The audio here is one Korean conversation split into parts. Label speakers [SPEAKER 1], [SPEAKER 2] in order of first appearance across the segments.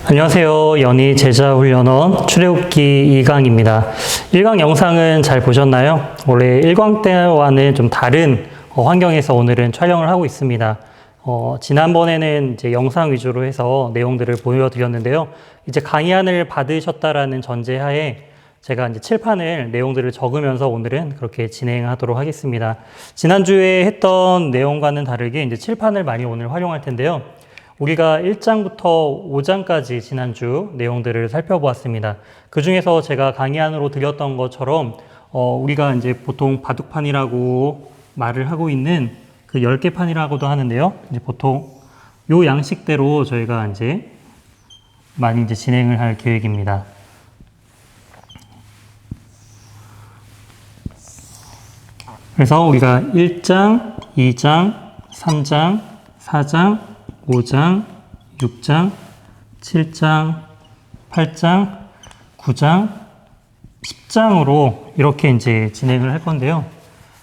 [SPEAKER 1] 안녕하세요. 연희 제자훈련원 출애굽기 2강입니다. 1강 영상은 잘 보셨나요? 원래 1강 때와는 좀 다른 환경에서 오늘은 촬영을 하고 있습니다. 지난번에는 이제 영상 위주로 해서 내용들을 보여드렸는데요. 이제 강의안을 받으셨다라는 전제하에 제가 이제 칠판을 내용들을 적으면서 오늘은 그렇게 진행하도록 하겠습니다. 지난주에 했던 내용과는 다르게 이제 칠판을 많이 오늘 활용할 텐데요. 우리가 1장부터 5장까지 지난주 내용들을 살펴보았습니다. 그 중에서 제가 강의안으로 드렸던 것처럼 우리가 이제 보통 바둑판이라고 말을 하고 있는 그 10개 판이라고도 하는데요. 이제 보통 요 양식대로 저희가 이제 많이 이제 진행을 할 계획입니다. 그래서 우리가 1장, 2장, 3장, 4장, 5장, 6장, 7장, 8장, 9장, 10장으로 이렇게 이제 진행을 할 건데요.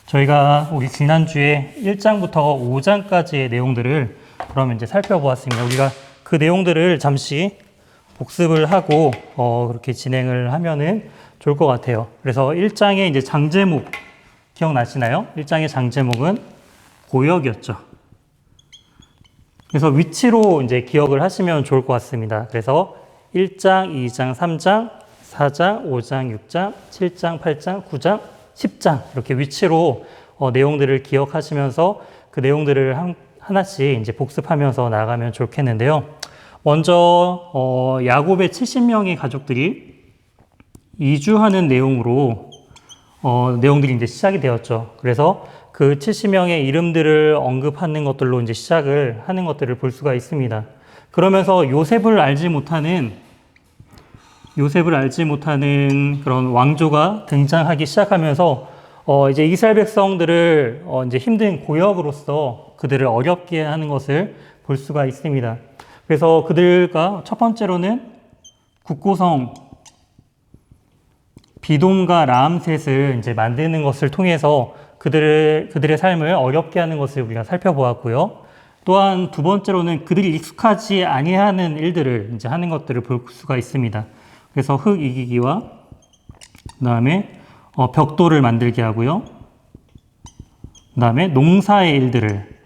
[SPEAKER 1] 저희가 우리 지난주에 1장부터 5장까지의 내용들을 그러면 이제 살펴보았습니다. 우리가 그 내용들을 잠시 복습을 하고 그렇게 진행을 하면은 좋을 것 같아요. 그래서 1장의 이제 장제목 기억나시나요? 1장의 장제목은 고역이었죠. 그래서 위치로 이제 기억을 하시면 좋을 것 같습니다. 그래서 1장, 2장, 3장, 4장, 5장, 6장, 7장, 8장, 9장, 10장 이렇게 위치로 내용들을 기억하시면서 그 내용들을 하나씩 이제 복습하면서 나가면 좋겠는데요. 먼저 야곱의 70명의 가족들이 이주하는 내용으로 내용들이 이제 시작이 되었죠. 그래서 그 70명의 이름들을 언급하는 것들로 이제 시작을 하는 것들을 볼 수가 있습니다. 그러면서 요셉을 알지 못하는 그런 왕조가 등장하기 시작하면서 이제 이스라엘 백성들을 이제 힘든 고역으로서 그들을 어렵게 하는 것을 볼 수가 있습니다. 그래서 그들과 첫 번째로는 국고성 비돔과 라암셋을 이제 만드는 것을 통해서 그들의 삶을 어렵게 하는 것을 우리가 살펴보았고요. 또한 두 번째로는 그들이 익숙하지 아니하는 일들을 이제 하는 것들을 볼 수가 있습니다. 그래서 흙 이기기와 그다음에 벽돌을 만들게 하고요. 그다음에 농사의 일들을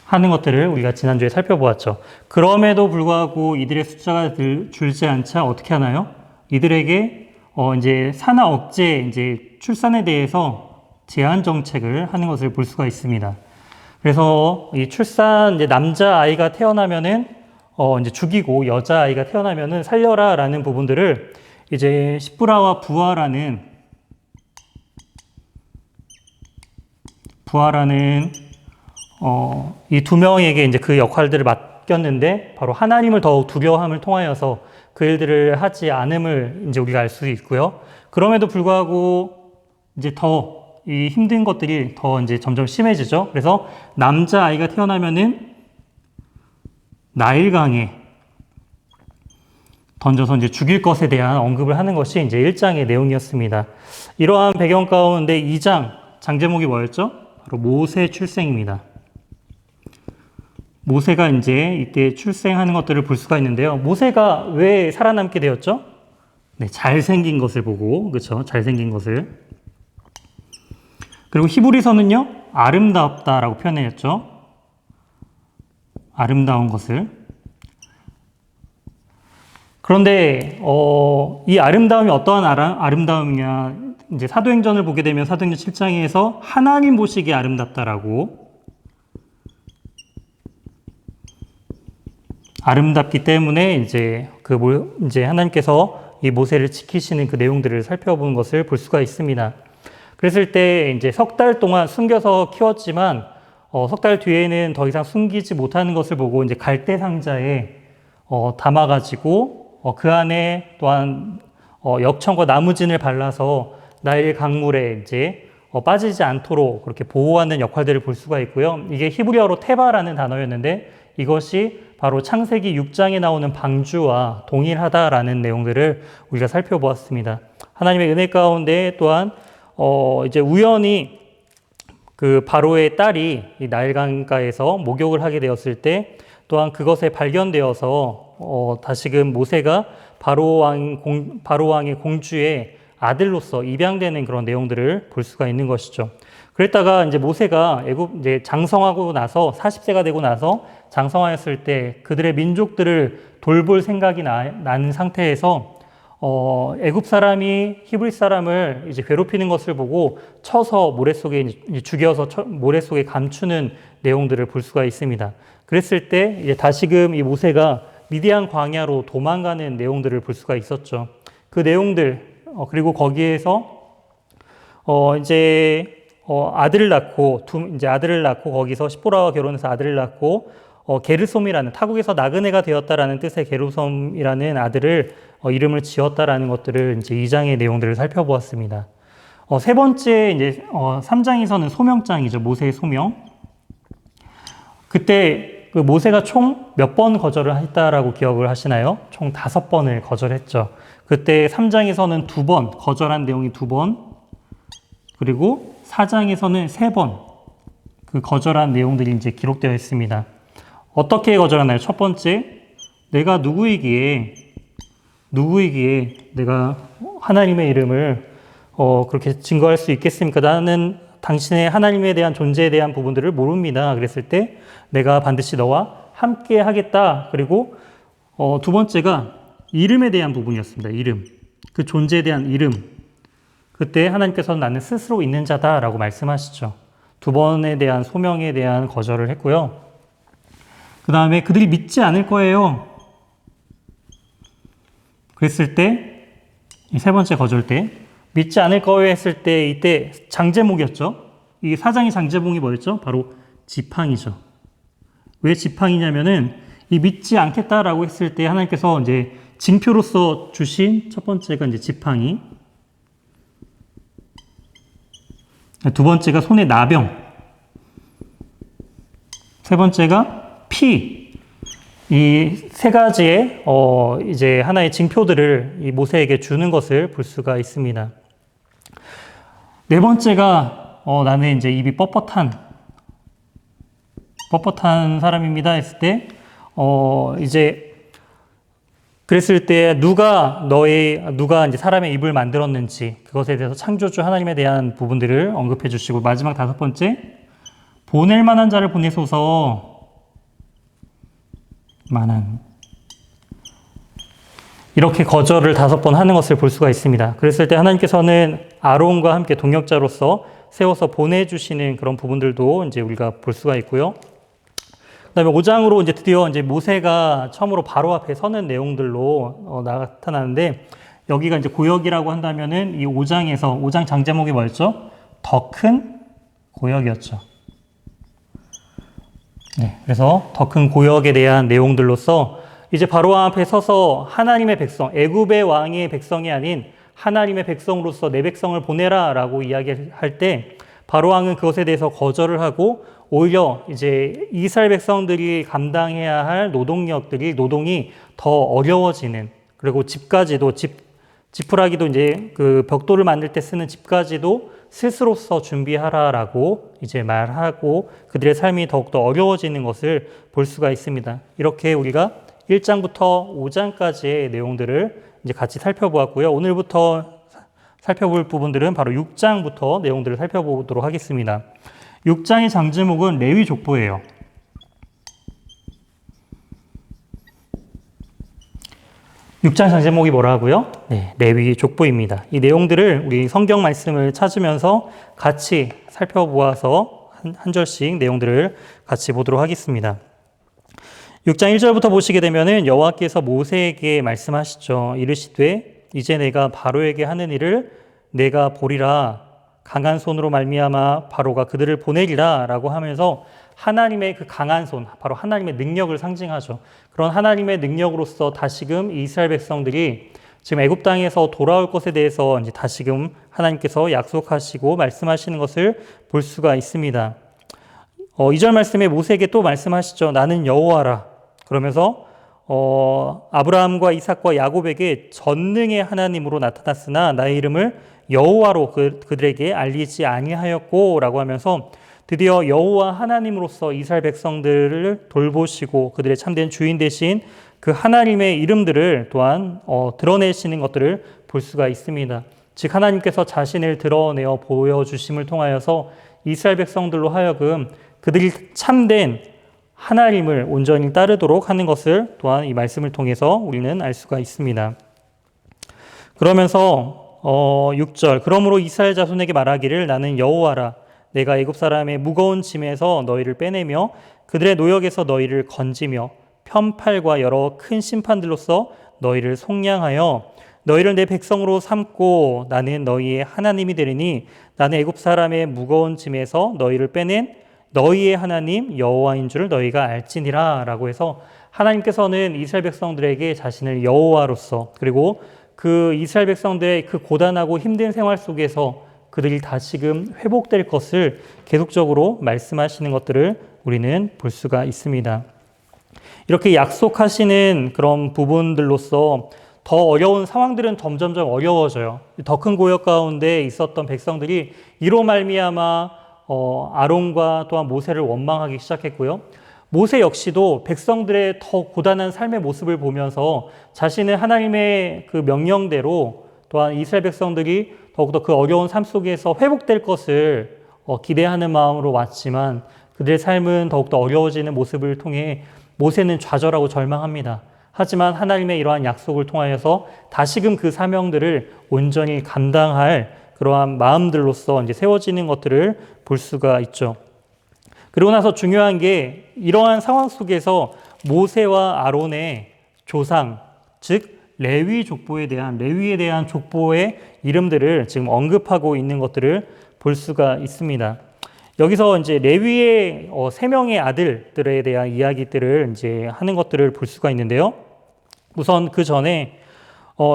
[SPEAKER 1] 하는 것들을 우리가 지난주에 살펴보았죠. 그럼에도 불구하고 이들의 숫자가 줄지 않자 어떻게 하나요? 이들에게 이제 산하 억제 이제 출산에 대해서 제한 정책을 하는 것을 볼 수가 있습니다. 그래서 이 출산 이제 남자 아이가 태어나면은 이제 죽이고 여자 아이가 태어나면은 살려라라는 부분들을 이제 시브라와 부하라는 이 두 명에게 이제 그 역할들을 맡겼는데 바로 하나님을 더욱 두려워함을 통하여서 그 일들을 하지 않음을 이제 우리가 알 수 있고요. 그럼에도 불구하고 이제 더 이 힘든 것들이 더 이제 점점 심해지죠. 그래서 남자 아이가 태어나면은 나일강에 던져서 이제 죽일 것에 대한 언급을 하는 것이 이제 1장의 내용이었습니다. 이러한 배경 가운데 2장 장제목이 뭐였죠? 바로 모세 출생입니다. 모세가 이제 이때 출생하는 것들을 볼 수가 있는데요. 모세가 왜 살아남게 되었죠? 네, 잘생긴 것을 보고, 그렇죠? 잘생긴 것을. 그리고 히브리서는요, 아름답다라고 표현했죠. 아름다운 것을. 그런데 이 아름다움이 어떠한 아름다움이냐? 이제 사도행전을 보게 되면 사도행전 7장에서 하나님 보시기에 아름답다라고. 아름답기 때문에 이제 이제 하나님께서 이 모세를 지키시는 그 내용들을 살펴본 것을 볼 수가 있습니다. 그랬을 때 이제 석 달 동안 숨겨서 키웠지만 석 달 뒤에는 더 이상 숨기지 못하는 것을 보고 이제 갈대 상자에 담아가지고 그 안에 또한 역청과 나무진을 발라서 나일 강물에 이제 빠지지 않도록 그렇게 보호하는 역할들을 볼 수가 있고요. 이게 히브리어로 테바라는 단어였는데 이것이 바로 창세기 6장에 나오는 방주와 동일하다라는 내용들을 우리가 살펴보았습니다. 하나님의 은혜 가운데 또한 이제 우연히 그 바로의 딸이 이 나일강가에서 목욕을 하게 되었을 때 또한 그것에 발견되어서 다시금 모세가 바로 왕의 공주의 아들로서 입양되는 그런 내용들을 볼 수가 있는 것이죠. 그랬다가 이제 모세가 이제 장성하고 나서 40세가 되고 나서 장성하였을 때 그들의 민족들을 돌볼 생각이 나는 상태에서 애굽 사람이 히브리 사람을 이제 괴롭히는 것을 보고 쳐서 모래 속에 죽여서 모래 속에 감추는 내용들을 볼 수가 있습니다. 그랬을 때 이제 다시금 이 모세가 미디안 광야로 도망가는 내용들을 볼 수가 있었죠. 그 내용들 그리고 거기에서 아들을 낳고 아들을 낳고 거기서 시보라와 결혼해서 아들을 낳고 게르솜이라는 타국에서 나그네가 되었다라는 뜻의 게르솜이라는 아들을 이름을 지었다라는 것들을 이제 2장의 내용들을 살펴보았습니다. 세 번째 이제 3장에서는 소명장이죠. 모세의 소명. 그때 그 모세가 총 몇 번 거절을 했다라고 기억을 하시나요? 총 5번을 거절했죠. 그때 3장에서는 2번, 거절한 내용이 2번, 그리고 4장에서는 3번, 그 거절한 내용들이 이제 기록되어 있습니다. 어떻게 거절하나요? 첫 번째, 내가 누구이기에 내가 하나님의 이름을 그렇게 증거할 수 있겠습니까? 나는 당신의 하나님에 대한 존재에 대한 부분들을 모릅니다. 그랬을 때 내가 반드시 너와 함께 하겠다. 그리고 두 번째가 이름에 대한 부분이었습니다. 이름. 그 존재에 대한 이름. 그때 하나님께서는 나는 스스로 있는 자다라고 말씀하시죠. 2번에 대한 소명에 대한 거절을 했고요. 그 다음에 그들이 믿지 않을 거예요. 그랬을 때, 이 세 번째 거절 때, 믿지 않을 거예요 했을 때, 이때 장제목이었죠. 이 4장의 장제목이 뭐였죠? 바로 지팡이죠. 왜 지팡이냐면은, 이 믿지 않겠다라고 했을 때 하나님께서 이제 징표로서 주신 첫 번째가 이제 지팡이, 두 번째가 손의 나병, 세 번째가 피, 이 세 가지의 이제 하나의 징표들을 이 모세에게 주는 것을 볼 수가 있습니다. 네 번째가 나는 이제 입이 뻣뻣한 사람입니다 했을 때 이제 그랬을 때 누가 이제 사람의 입을 만들었는지 그것에 대해서 창조주 하나님에 대한 부분들을 언급해 주시고, 마지막 5번째, 보낼 만한 자를 보내소서. 이렇게 거절을 5번 하는 것을 볼 수가 있습니다. 그랬을 때 하나님께서는 아론과 함께 동역자로서 세워서 보내주시는 그런 부분들도 이제 우리가 볼 수가 있고요. 그 다음에 5장으로 이제 드디어 이제 모세가 처음으로 바로 앞에 서는 내용들로 나타나는데, 여기가 이제 고역이라고 한다면은 이 5장 장제목이 뭐였죠? 더 큰 고역이었죠. 네, 그래서 더 큰 고역에 대한 내용들로서 이제 바로 앞에 서서 하나님의 백성, 애굽의 왕의 백성이 아닌 하나님의 백성으로서 내 백성을 보내라 라고 이야기할 때 바로 왕은 그것에 대해서 거절을 하고 오히려 이제 이스라엘 백성들이 감당해야 할 노동이 더 어려워지는, 그리고 지푸라기도 이제 그 벽돌을 만들 때 쓰는 집까지도 스스로서 준비하라라고 이제 말하고 그들의 삶이 더욱더 어려워지는 것을 볼 수가 있습니다. 이렇게 우리가 1장부터 5장까지의 내용들을 이제 같이 살펴보았고요. 오늘부터 살펴볼 부분들은 바로 6장부터 내용들을 살펴보도록 하겠습니다. 6장의 장제목은 레위 족보예요. 6장 장제목이 뭐라고요? 네, 레위 족보입니다. 이 내용들을 우리 성경 말씀을 찾으면서 같이 살펴보아서 한 절씩 내용들을 같이 보도록 하겠습니다. 6장 1절부터 보시게 되면은 여호와께서 모세에게 말씀하시죠. 이르시되 이제 내가 바로에게 하는 일을 내가 보리라. 강한 손으로 말미암아 바로가 그들을 보내리라 라고 하면서 하나님의 그 강한 손, 바로 하나님의 능력을 상징하죠. 그런 하나님의 능력으로서 다시금 이스라엘 백성들이 지금 애굽 땅에서 돌아올 것에 대해서 이제 다시금 하나님께서 약속하시고 말씀하시는 것을 볼 수가 있습니다. 2절 말씀에 모세에게 또 말씀하시죠. 나는 여호와라. 그러면서 아브라함과 이삭과 야곱에게 전능의 하나님으로 나타났으나 나의 이름을 여호와로 그들에게 알리지 아니하였고 라고 하면서 드디어 여호와 하나님으로서 이스라엘 백성들을 돌보시고 그들의 참된 주인 되신 그 하나님의 이름들을 또한 드러내시는 것들을 볼 수가 있습니다. 즉 하나님께서 자신을 드러내어 보여주심을 통하여서 이스라엘 백성들로 하여금 그들이 참된 하나님을 온전히 따르도록 하는 것을 또한 이 말씀을 통해서 우리는 알 수가 있습니다. 그러면서 6절 그러므로 이스라엘 자손에게 말하기를 나는 여호와라 내가 애굽 사람의 무거운 짐에서 너희를 빼내며 그들의 노역에서 너희를 건지며 편팔과 여러 큰 심판들로서 너희를 속량하여 너희를 내 백성으로 삼고 나는 너희의 하나님이 되리니 나는 애굽 사람의 무거운 짐에서 너희를 빼낸 너희의 하나님 여호와인 줄을 너희가 알지니라 라고 해서 하나님께서는 이스라엘 백성들에게 자신을 여호와로서 그리고 그 이스라엘 백성들의 그 고단하고 힘든 생활 속에서 그들이 다시금 회복될 것을 계속적으로 말씀하시는 것들을 우리는 볼 수가 있습니다. 이렇게 약속하시는 그런 부분들로서 더 어려운 상황들은 점점점 어려워져요. 더 큰 고역 가운데 있었던 백성들이 이로 말미암아 아론과 또한 모세를 원망하기 시작했고요. 모세 역시도 백성들의 더 고단한 삶의 모습을 보면서 자신은 하나님의 그 명령대로 또한 이스라엘 백성들이 더욱더 그 어려운 삶 속에서 회복될 것을 기대하는 마음으로 왔지만 그들의 삶은 더욱더 어려워지는 모습을 통해 모세는 좌절하고 절망합니다. 하지만 하나님의 이러한 약속을 통하여서 다시금 그 사명들을 온전히 감당할 그러한 마음들로서 이제 세워지는 것들을 볼 수가 있죠. 그리고 나서 중요한 게 이러한 상황 속에서 모세와 아론의 조상, 즉 레위에 대한 족보의 이름들을 지금 언급하고 있는 것들을 볼 수가 있습니다. 여기서 이제 레위의 3명의 아들들에 대한 이야기들을 이제 하는 것들을 볼 수가 있는데요. 우선 그 전에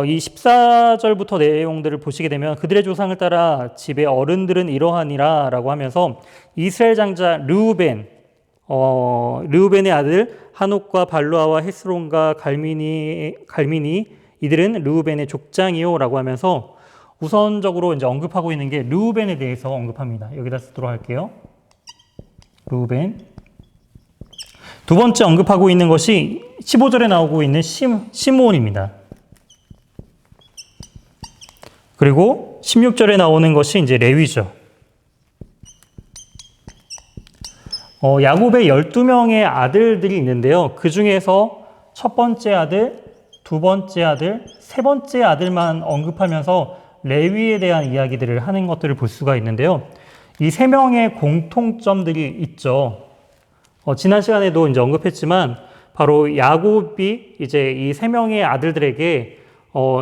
[SPEAKER 1] 이 14절부터 내용들을 보시게 되면 그들의 조상을 따라 집의 어른들은 이러하니라 라고 하면서 이스라엘 장자 르우벤의 아들 하녹과 발루아와 헤스론과 갈미니 이들은 르우벤의 족장이요 라고 하면서 우선적으로 이제 언급하고 있는 게 르우벤에 대해서 언급합니다. 여기다 쓰도록 할게요. 르우벤. 두 번째 언급하고 있는 것이 15절에 나오고 있는 시므온입니다. 그리고 16절에 나오는 것이 이제 레위죠. 야곱의 12명의 아들들이 있는데요. 그 중에서 첫 번째 아들, 두 번째 아들, 세 번째 아들만 언급하면서 레위에 대한 이야기들을 하는 것들을 볼 수가 있는데요. 이 세 명의 공통점들이 있죠. 지난 시간에도 이제 언급했지만 바로 야곱이 이제 이 세 명의 아들들에게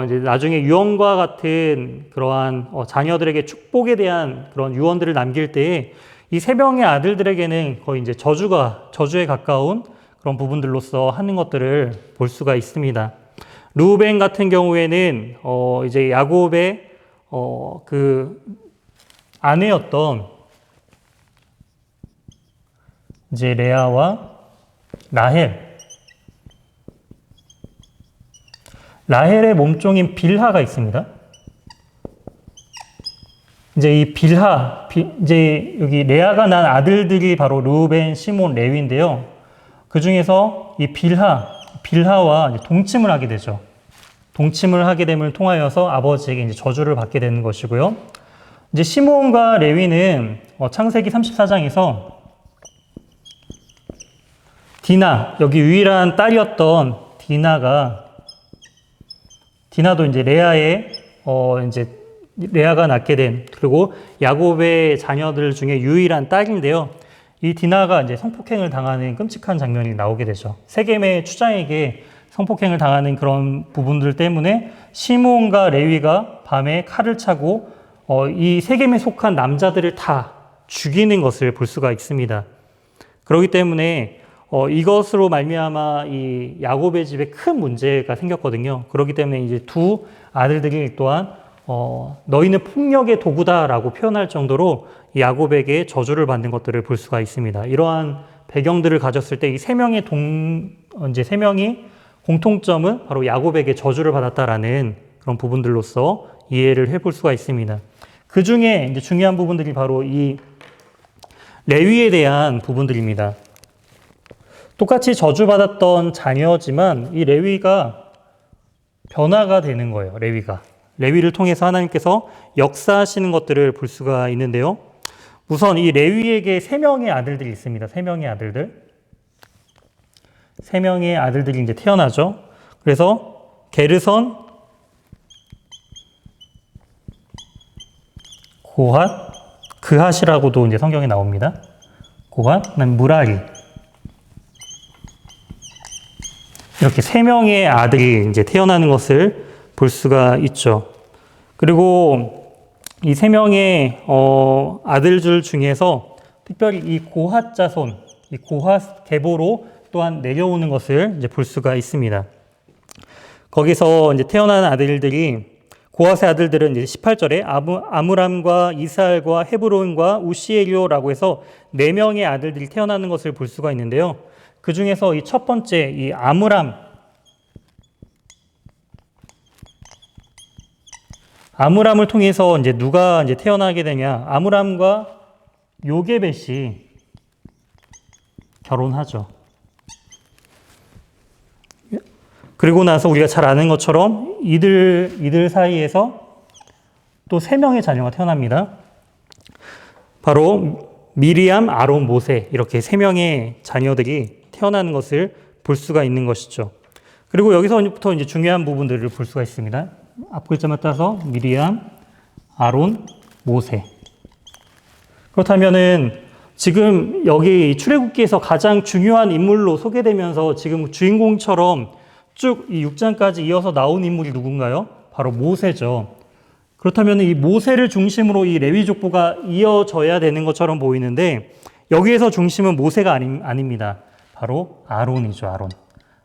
[SPEAKER 1] 이제 나중에 유언과 같은 그러한 자녀들에게 축복에 대한 그런 유언들을 남길 때에 이 세 명의 아들들에게는 거의 이제 저주에 가까운 그런 부분들로서 하는 것들을 볼 수가 있습니다. 르우벤 같은 경우에는 이제 야곱의 그 아내였던 이제 레아와 라헬의 몸종인 빌하가 있습니다. 이제 이 이제 여기 레아가 난 아들들이 바로 르우벤, 시몬, 레위인데요. 그 중에서 이 빌하와 이제 동침을 하게 되죠. 동침을 하게 됨을 통하여서 아버지에게 이제 저주를 받게 되는 것이고요. 이제 시몬과 레위는 창세기 34장에서 디나, 여기 유일한 딸이었던 디나도 이제 레아가 낳게 된, 그리고 야곱의 자녀들 중에 유일한 딸인데요. 이 디나가 이제 성폭행을 당하는 끔찍한 장면이 나오게 되죠. 세겜의 추장에게 성폭행을 당하는 그런 부분들 때문에 시므온과 레위가 밤에 칼을 차고 이 세겜에 속한 남자들을 다 죽이는 것을 볼 수가 있습니다. 그렇기 때문에 이것으로 말미암아 이 야곱의 집에 큰 문제가 생겼거든요. 그렇기 때문에 이제 두 아들들이 또한 너희는 폭력의 도구다라고 표현할 정도로 야곱에게 저주를 받는 것들을 볼 수가 있습니다. 이러한 배경들을 가졌을 때 이 세 명이 공통점은 바로 야곱에게 저주를 받았다라는 그런 부분들로서 이해를 해볼 수가 있습니다. 그 중에 이제 중요한 부분들이 바로 이 레위에 대한 부분들입니다. 똑같이 저주받았던 자녀지만 이 레위가 변화가 되는 거예요. 레위를 통해서 하나님께서 역사하시는 것들을 볼 수가 있는데요. 우선 이 레위에게 3명의 아들들이 있습니다. 3명의 아들들. 3명의 아들들이 이제 태어나죠. 그래서 게르선, 고핫, 그핫이라고도 이제 성경에 나옵니다. 고핫, 그다음에 무라리. 이렇게 3명의 아들이 이제 태어나는 것을 볼 수가 있죠. 그리고 이 3명의 아들들 중에서 특별히 이 고핫 자손, 이 고핫 계보로 또한 내려오는 것을 이제 볼 수가 있습니다. 거기서 이제 태어난 아들들이 고핫의 아들들은 이제 18절에 아므람과 이스알과 헤브론과 우시엘료라고 해서 4명의 아들들이 태어나는 것을 볼 수가 있는데요. 그 중에서 이 첫 번째 이 아므람을 통해서 이제 누가 이제 태어나게 되냐? 아므람과 요게벳이 결혼하죠. 그리고 나서 우리가 잘 아는 것처럼 이들 사이에서 또 3명의 자녀가 태어납니다. 바로 미리암, 아론, 모세 이렇게 3명의 자녀들이 태어나는 것을 볼 수가 있는 것이죠. 그리고 여기서부터 이제 중요한 부분들을 볼 수가 있습니다. 앞 글자만 따서 미리암, 아론, 모세. 그렇다면은 지금 여기 출애굽기에서 가장 중요한 인물로 소개되면서 지금 주인공처럼 쭉 이 6장까지 이어서 나온 인물이 누군가요? 바로 모세죠. 그렇다면 이 모세를 중심으로 이 레위 족보가 이어져야 되는 것처럼 보이는데 여기에서 중심은 모세가 아닙니다. 바로 아론이죠, 아론.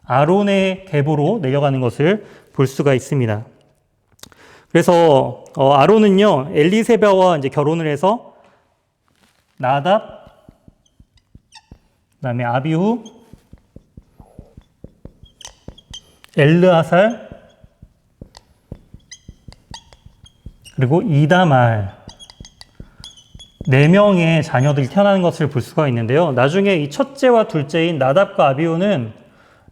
[SPEAKER 1] 아론의 계보로 내려가는 것을 볼 수가 있습니다. 그래서 아론은요 엘리세바와 이제 결혼을 해서 나답, 그다음에 아비후, 엘르아살, 그리고 이다말 4명의 자녀들이 태어나는 것을 볼 수가 있는데요. 나중에 이 첫째와 둘째인 나답과 아비후는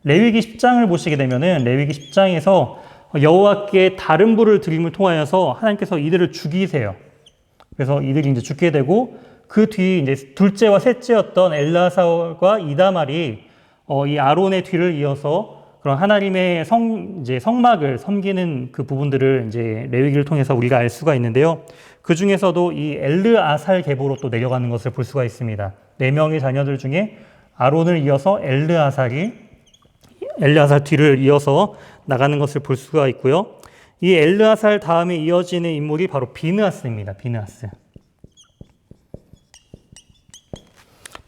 [SPEAKER 1] 레위기 10장을 보시게 되면은 레위기 10장에서 여호와께 다른 불을 드림을 통하여서 하나님께서 이들을 죽이세요. 그래서 이들이 이제 죽게 되고 그 뒤 이제 둘째와 셋째였던 엘르아살과 이다말이 이 아론의 뒤를 이어서 그런 하나님의 성막을 섬기는 그 부분들을 이제 레위기를 통해서 우리가 알 수가 있는데요. 그 중에서도 이 엘르아살 계보로 또 내려가는 것을 볼 수가 있습니다. 4명의 자녀들 중에 아론을 이어서 엘르아살 뒤를 이어서 나가는 것을 볼 수가 있고요. 이 엘르아살 다음에 이어지는 인물이 바로 비느하스입니다.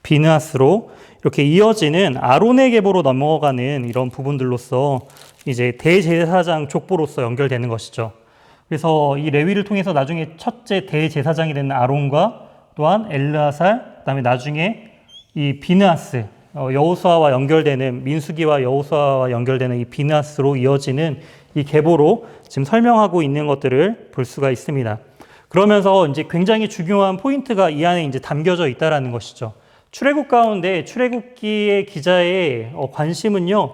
[SPEAKER 1] 비느하스로 이렇게 이어지는 아론의 계보로 넘어가는 이런 부분들로서 이제 대제사장 족보로서 연결되는 것이죠. 그래서 이 레위를 통해서 나중에 첫째 대제사장이 되는 아론과 또한 엘르아살, 그다음에 나중에 이 비느하스, 여호수아와 연결되는 민수기와 여호수아와 연결되는 이 비느하스로 이어지는 이 계보로 지금 설명하고 있는 것들을 볼 수가 있습니다. 그러면서 이제 굉장히 중요한 포인트가 이 안에 이제 담겨져 있다라는 것이죠. 출애굽 가운데 출애굽기의 기자의 관심은요.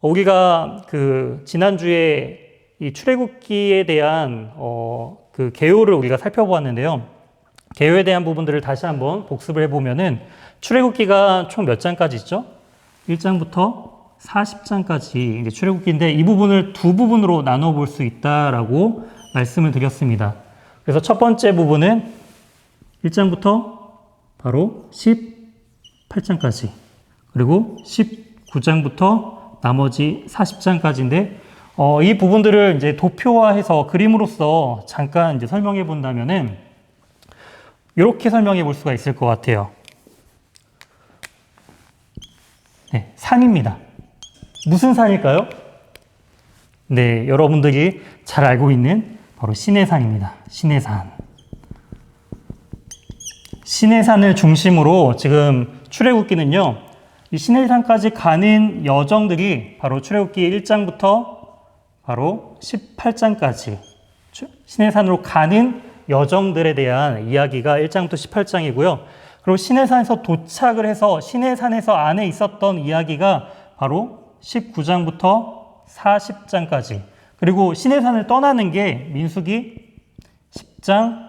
[SPEAKER 1] 우리가 그 지난주에 이 출애굽기에 대한 그 개요를 우리가 살펴보았는데요. 개요에 대한 부분들을 다시 한번 복습을 해보면은 출애굽기가 총 몇 장까지 있죠? 1장부터 40장까지 이제 출애굽기인데 이 부분을 두 부분으로 나눠 볼 수 있다라고 말씀을 드렸습니다. 그래서 첫 번째 부분은 1장부터 바로 18장까지 그리고 19장부터 나머지 40장까지인데 이 부분들을 이제 도표화해서 그림으로서 잠깐 이제 설명해 본다면은 이렇게 설명해 볼 수가 있을 것 같아요. 네, 산입니다. 무슨 산일까요? 네, 여러분들이 잘 알고 있는 바로 시내산입니다. 시내산. 시내산을 중심으로 지금 출애굽기는요. 이 시내산까지 가는 여정들이 바로 출애굽기 1장부터 바로 18장까지 시내산으로 가는 여정들에 대한 이야기가 1장부터 18장이고요. 그리고 신해산에서 도착을 해서 신해산에서 안에 있었던 이야기가 바로 19장부터 40장까지. 그리고 신해산을 떠나는 게 민수기 10장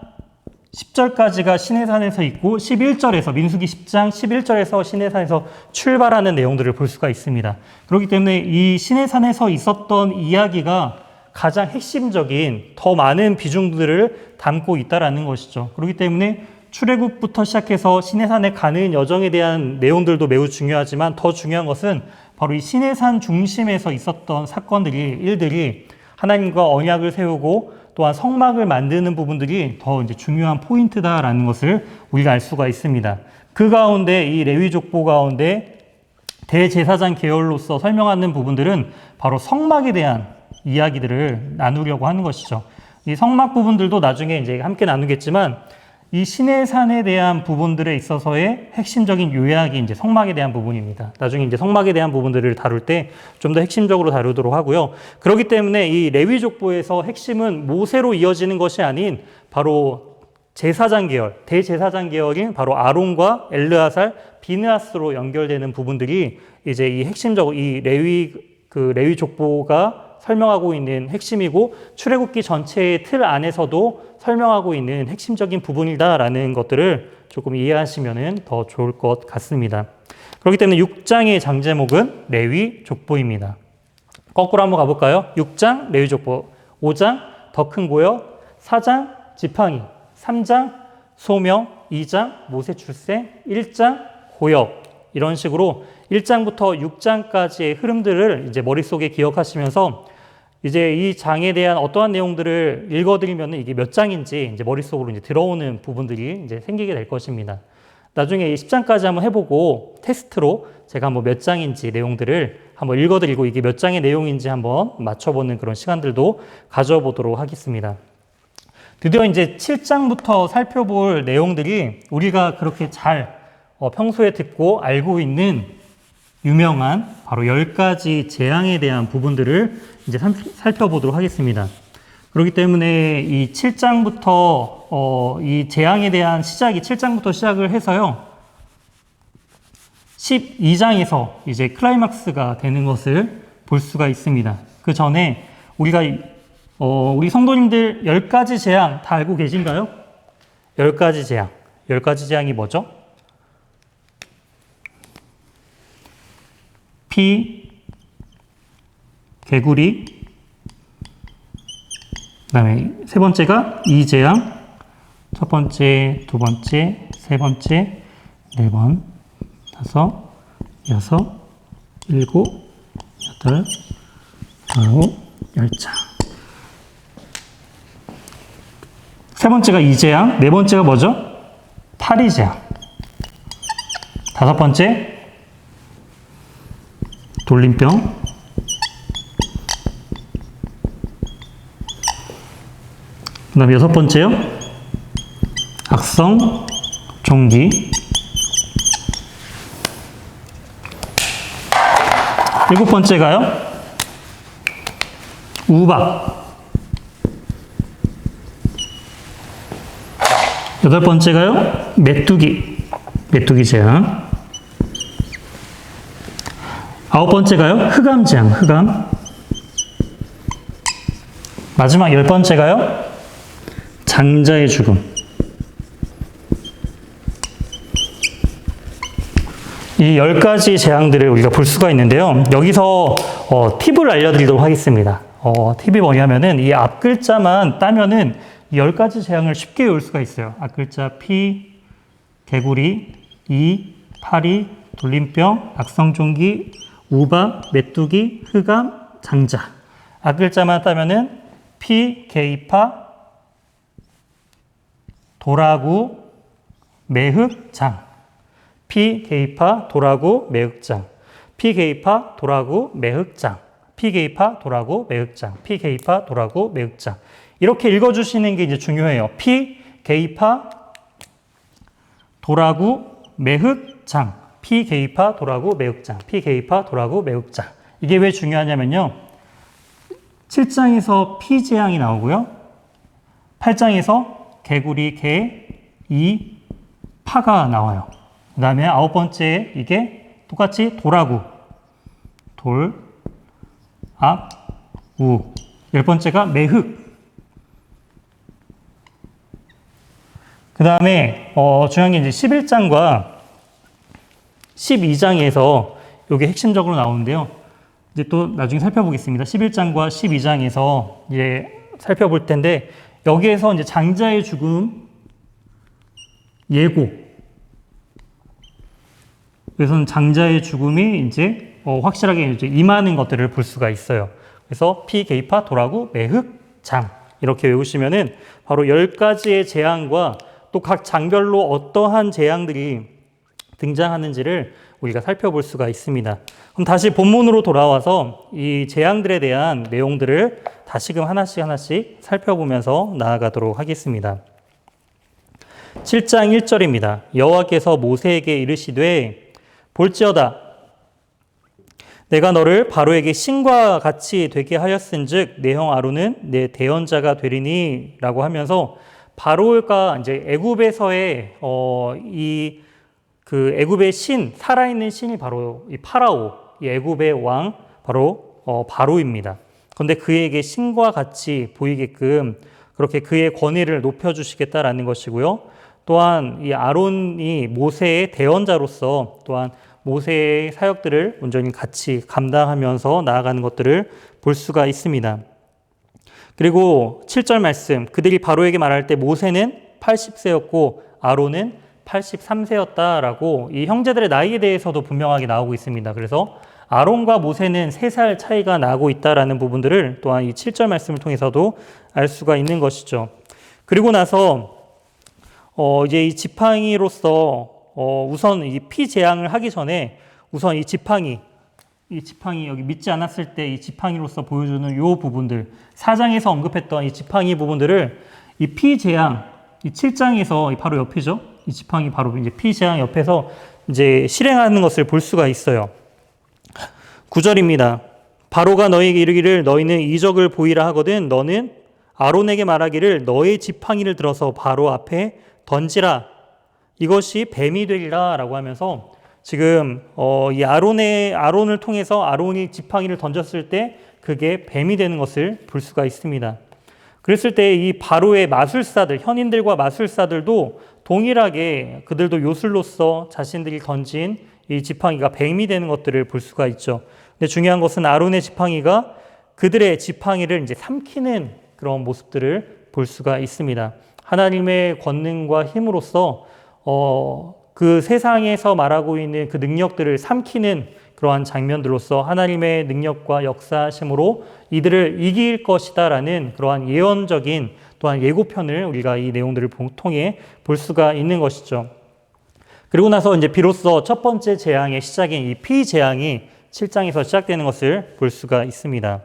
[SPEAKER 1] 10절까지가 신해산에서 있고 11절에서 민수기 10장 11절에서 신해산에서 출발하는 내용들을 볼 수가 있습니다. 그렇기 때문에 이 신해산에서 있었던 이야기가 가장 핵심적인 더 많은 비중들을 담고 있다라는 것이죠. 그렇기 때문에 출애굽부터 시작해서 신해산에 가는 여정에 대한 내용들도 매우 중요하지만 더 중요한 것은 바로 이 신해산 중심에서 있었던 사건들이, 일들이 하나님과 언약을 세우고 또한 성막을 만드는 부분들이 더 이제 중요한 포인트다라는 것을 우리가 알 수가 있습니다. 그 가운데 이 레위 족보 가운데 대제사장 계열로서 설명하는 부분들은 바로 성막에 대한 이야기들을 나누려고 하는 것이죠. 이 성막 부분들도 나중에 이제 함께 나누겠지만 이 신해산에 대한 부분들에 있어서의 핵심적인 요약이 이제 성막에 대한 부분입니다. 나중에 이제 성막에 대한 부분들을 다룰 때 좀 더 핵심적으로 다루도록 하고요. 그렇기 때문에 이 레위 족보에서 핵심은 모세로 이어지는 것이 아닌 바로 제사장 계열, 대제사장 계열인 바로 아론과 엘르아살, 비느하스로 연결되는 부분들이 이제 이 핵심적으로 이 레위 족보가 설명하고 있는 핵심이고 출애굽기 전체의 틀 안에서도 설명하고 있는 핵심적인 부분이다라는 것들을 조금 이해하시면 더 좋을 것 같습니다. 그렇기 때문에 6장의 장제목은 레위 족보입니다. 거꾸로 한번 가볼까요? 6장 레위 족보, 5장 더 큰 고역, 4장 지팡이, 3장 소명, 2장 모세 출생, 1장 고역, 이런 식으로 1장부터 6장까지의 흐름들을 이제 머릿속에 기억하시면서 이제 이 장에 대한 어떠한 내용들을 읽어드리면 이게 몇 장인지 이제 머릿속으로 이제 들어오는 부분들이 이제 생기게 될 것입니다. 나중에 이 10장까지 한번 해보고 테스트로 제가 한번 몇 장인지 내용들을 한번 읽어드리고 이게 몇 장의 내용인지 한번 맞춰보는 그런 시간들도 가져보도록 하겠습니다. 드디어 이제 7장부터 살펴볼 내용들이 우리가 그렇게 잘 평소에 듣고 알고 있는 유명한 바로 10가지 재앙에 대한 부분들을 이제 살펴보도록 하겠습니다. 그렇기 때문에 이 7장부터 이 재앙에 대한 시작이 7장부터 시작을 해서요. 12장에서 이제 클라이막스가 되는 것을 볼 수가 있습니다. 그 전에 우리가 우리 성도님들 10가지 재앙 다 알고 계신가요? 10가지 재앙. 10가지 재앙이 뭐죠? 피, 개구리, 그 다음에 세 번째가 이재앙, 첫 번째, 두 번째, 세 번째, 네 번, 다섯, 여섯, 일곱, 여덟, 아홉, 10장. 세 번째가 이재앙, 네 번째가 뭐죠? 파리재앙. 다섯 번째, 돌림병. 그 다음에 여섯 번째요. 악성 종기. 일곱 번째가요. 우박. 여덟 번째가요. 메뚜기. 메뚜기 재앙. 아홉 번째가요. 흑암 재앙. 흑암. 마지막 열 번째가요. 장자의 죽음. 이 10가지 재앙들을 우리가 볼 수가 있는데요. 여기서 팁을 알려드리도록 하겠습니다. 팁이 뭐냐면은 이 앞글자만 따면은 이 10가지 재앙을 쉽게 외울 수가 있어요. 앞글자 피, 개구리, 이, 파리, 돌림병, 악성종기, 우박, 메뚜기, 흑암, 장자. 앞글자만 따면은 피, 개이파, 도라구, 매흑, 장. 피, 개이파, 도라구, 매흑장. 피, 개이파, 도라구, 매흑장. 피, 개이파, 도라구, 매흑장. 피, 개이파, 도라구, 매흑장. 이렇게 읽어주시는 게 이제 중요해요. 피, 개이파, 도라구, 매흑장. 피, 개이파, 도라구, 매흑장. 피, 개이파, 도라구, 매흑장. 이게 왜 중요하냐면요. 7장에서 피재앙이 나오고요. 8장에서 개구리, 개, 이, 파가 나와요. 그 다음에 9번째 이게 똑같이 돌하고 돌, 악, 우. 10번째가 매흑. 그 다음에 중요한 게 이제 11장과 12장에서 이게 핵심적으로 나오는데요. 이제 또 나중에 살펴보겠습니다. 11장과 12장에서 이제 살펴볼 텐데 여기에서 이제 장자의 죽음 예고. 그래서 장자의 죽음이 이제 확실하게 이제 임하는 것들을 볼 수가 있어요. 그래서 피, 계파, 돌하고, 매흑, 장 이렇게 외우시면은 바로 10가지의 재앙과 또 각 장별로 어떠한 재앙들이 등장하는지를 우리가 살펴볼 수가 있습니다. 그럼 다시 본문으로 돌아와서 이 재앙들에 대한 내용들을 다시금 하나씩 살펴보면서 나아가도록 하겠습니다. 7장 1절입니다. 여호와께서 모세에게 이르시되 볼지어다 내가 너를 바로에게 신과 같이 되게 하였은즉 내 형 아론은 내 대언자가 되리니 라고 하면서 바로가 이제 애굽에서의 그 애굽의 신, 살아있는 신이 바로 이 파라오, 이 애굽의 왕 바로 바로입니다. 그런데 그에게 신과 같이 보이게끔 그렇게 그의 권위를 높여주시겠다라는 것이고요. 또한 이 아론이 모세의 대언자로서 또한 모세의 사역들을 온전히 같이 감당하면서 나아가는 것들을 볼 수가 있습니다. 그리고 7절 말씀, 그들이 바로에게 말할 때 모세는 80세였고 아론은 83세였다라고 이 형제들의 나이에 대해서도 분명하게 나오고 있습니다. 그래서 아론과 모세는 3살 차이가 나고 있다라는 부분들을 또한 이 7절 말씀을 통해서도 알 수가 있는 것이죠. 그리고 나서 이제 이 지팡이로서 우선 이 피재앙을 하기 전에 우선 이 지팡이 여기 믿지 않았을 때 이 지팡이로서 보여주는 요 부분들, 4장에서 언급했던 이 지팡이 부분들을 이 피재앙, 이 7장에서 바로 옆이죠. 이 지팡이 바로 이제 피재앙 옆에서 이제 실행하는 것을 볼 수가 있어요. 9절입니다. 바로가 너희에게 이르기를 너희는 이적을 보이라 하거든 너는 아론에게 말하기를 너의 지팡이를 들어서 바로 앞에 던지라. 이것이 뱀이 되리라 라고 하면서 지금 이 아론을 통해서 아론이 지팡이를 던졌을 때 그게 뱀이 되는 것을 볼 수가 있습니다. 그랬을 때 이 바로의 마술사들, 현인들과 마술사들도 동일하게 그들도 요술로서 자신들이 던진 이 지팡이가 뱀이 되는 것들을 볼 수가 있죠. 근데 중요한 것은 아론의 지팡이가 그들의 지팡이를 이제 삼키는 그런 모습들을 볼 수가 있습니다. 하나님의 권능과 힘으로써 그 세상에서 말하고 있는 그 능력들을 삼키는 그러한 장면들로서 하나님의 능력과 역사심으로 이들을 이길 것이다라는 그러한 예언적인 또한 예고편을 우리가 이 내용들을 통해 볼 수가 있는 것이죠. 그리고 나서 이제 비로소 첫 번째 재앙의 시작인 이 피재앙이 7장에서 시작되는 것을 볼 수가 있습니다.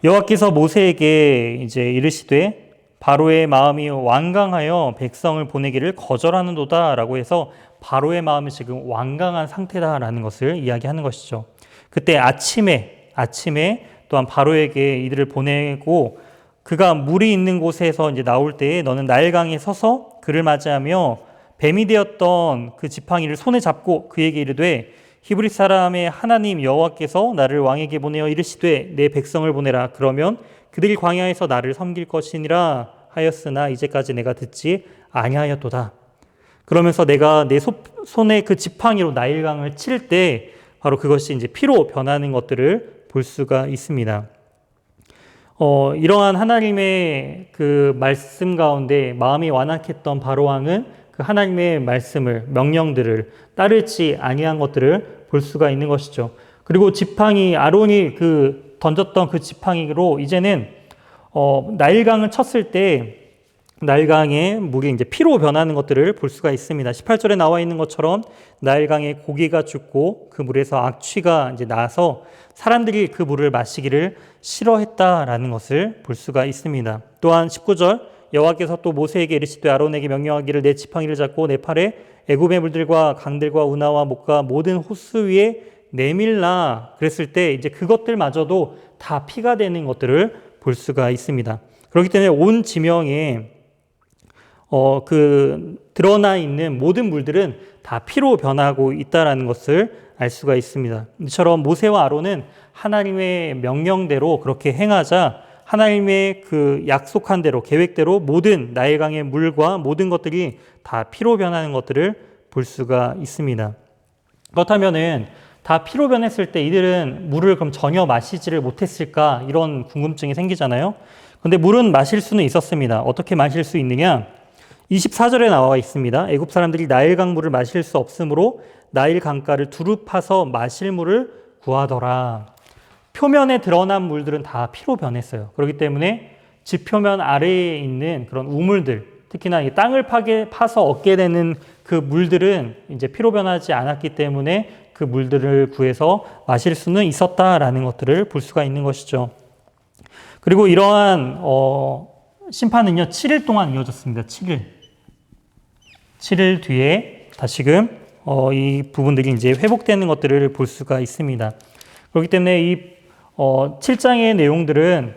[SPEAKER 1] 여호와께서 모세에게 이제 이르시되 바로의 마음이 완강하여 백성을 보내기를 거절하는도다라고 해서 바로의 마음이 지금 완강한 상태다라는 것을 이야기하는 것이죠. 그때 아침에 또한 바로에게 이들을 보내고 그가 물이 있는 곳에서 이제 나올 때에 너는 나일강에 서서 그를 맞이하며 뱀이 되었던 그 지팡이를 손에 잡고 그에게 이르되 히브리 사람의 하나님 여호와께서 나를 왕에게 보내어 이르시되 내 백성을 보내라. 그러면 그들이 광야에서 나를 섬길 것이니라 하였으나 이제까지 내가 듣지 아니하였도다. 그러면서 내가 내 손에 그 지팡이로 나일강을 칠 때 바로 그것이 이제 피로 변하는 것들을 볼 수가 있습니다. 이러한 하나님의 그 말씀 가운데 마음이 완악했던 바로 왕은 그 하나님의 말씀을 명령들을 따르지 아니한 것들을 볼 수가 있는 것이죠. 그리고 지팡이 아론이 그 던졌던 그 지팡이로 이제는 나일강을 쳤을 때 나일강의 물이 이제 피로 변하는 것들을 볼 수가 있습니다. 18절에 나와 있는 것처럼 나일강의 고기가 죽고 그 물에서 악취가 이제 나서 사람들이 그 물을 마시기를 싫어했다라는 것을 볼 수가 있습니다. 또한 19절 여호와께서 또 모세에게 이르시되 아론에게 명령하기를 내 지팡이를 잡고 내 팔에 애굽의 물들과 강들과 운하와 목과 모든 호수 위에 내밀라. 그랬을 때 이제 그것들마저도 다 피가 되는 것들을 볼 수가 있습니다. 그렇기 때문에 온 지명에 드러나 있는 모든 물들은 다 피로 변하고 있다라는 것을 알 수가 있습니다. 이처럼 모세와 아론은 하나님의 명령대로 그렇게 행하자 하나님의 그 약속한 대로, 계획대로 모든 나일강의 물과 모든 것들이 다 피로 변하는 것들을 볼 수가 있습니다. 그렇다면은 다 피로 변했을 때 이들은 물을 그럼 전혀 마시지를 못했을까? 이런 궁금증이 생기잖아요. 근데 물은 마실 수는 있었습니다. 어떻게 마실 수 있느냐? 24절에 나와 있습니다. 애굽 사람들이 나일강 물을 마실 수 없으므로 나일 강가를 두루 파서 마실 물을 구하더라. 표면에 드러난 물들은 다 피로 변했어요. 그렇기 때문에 지표면 아래에 있는 그런 우물들, 특히나 이 땅을 파서 얻게 되는 그 물들은 이제 피로 변하지 않았기 때문에 그 물들을 구해서 마실 수는 있었다라는 것들을 볼 수가 있는 것이죠. 그리고 이러한 심판은요 7일 동안 이어졌습니다. 7일 뒤에 다시금 이 부분들이 이제 회복되는 것들을 볼 수가 있습니다. 그렇기 때문에 이 7장의 내용들은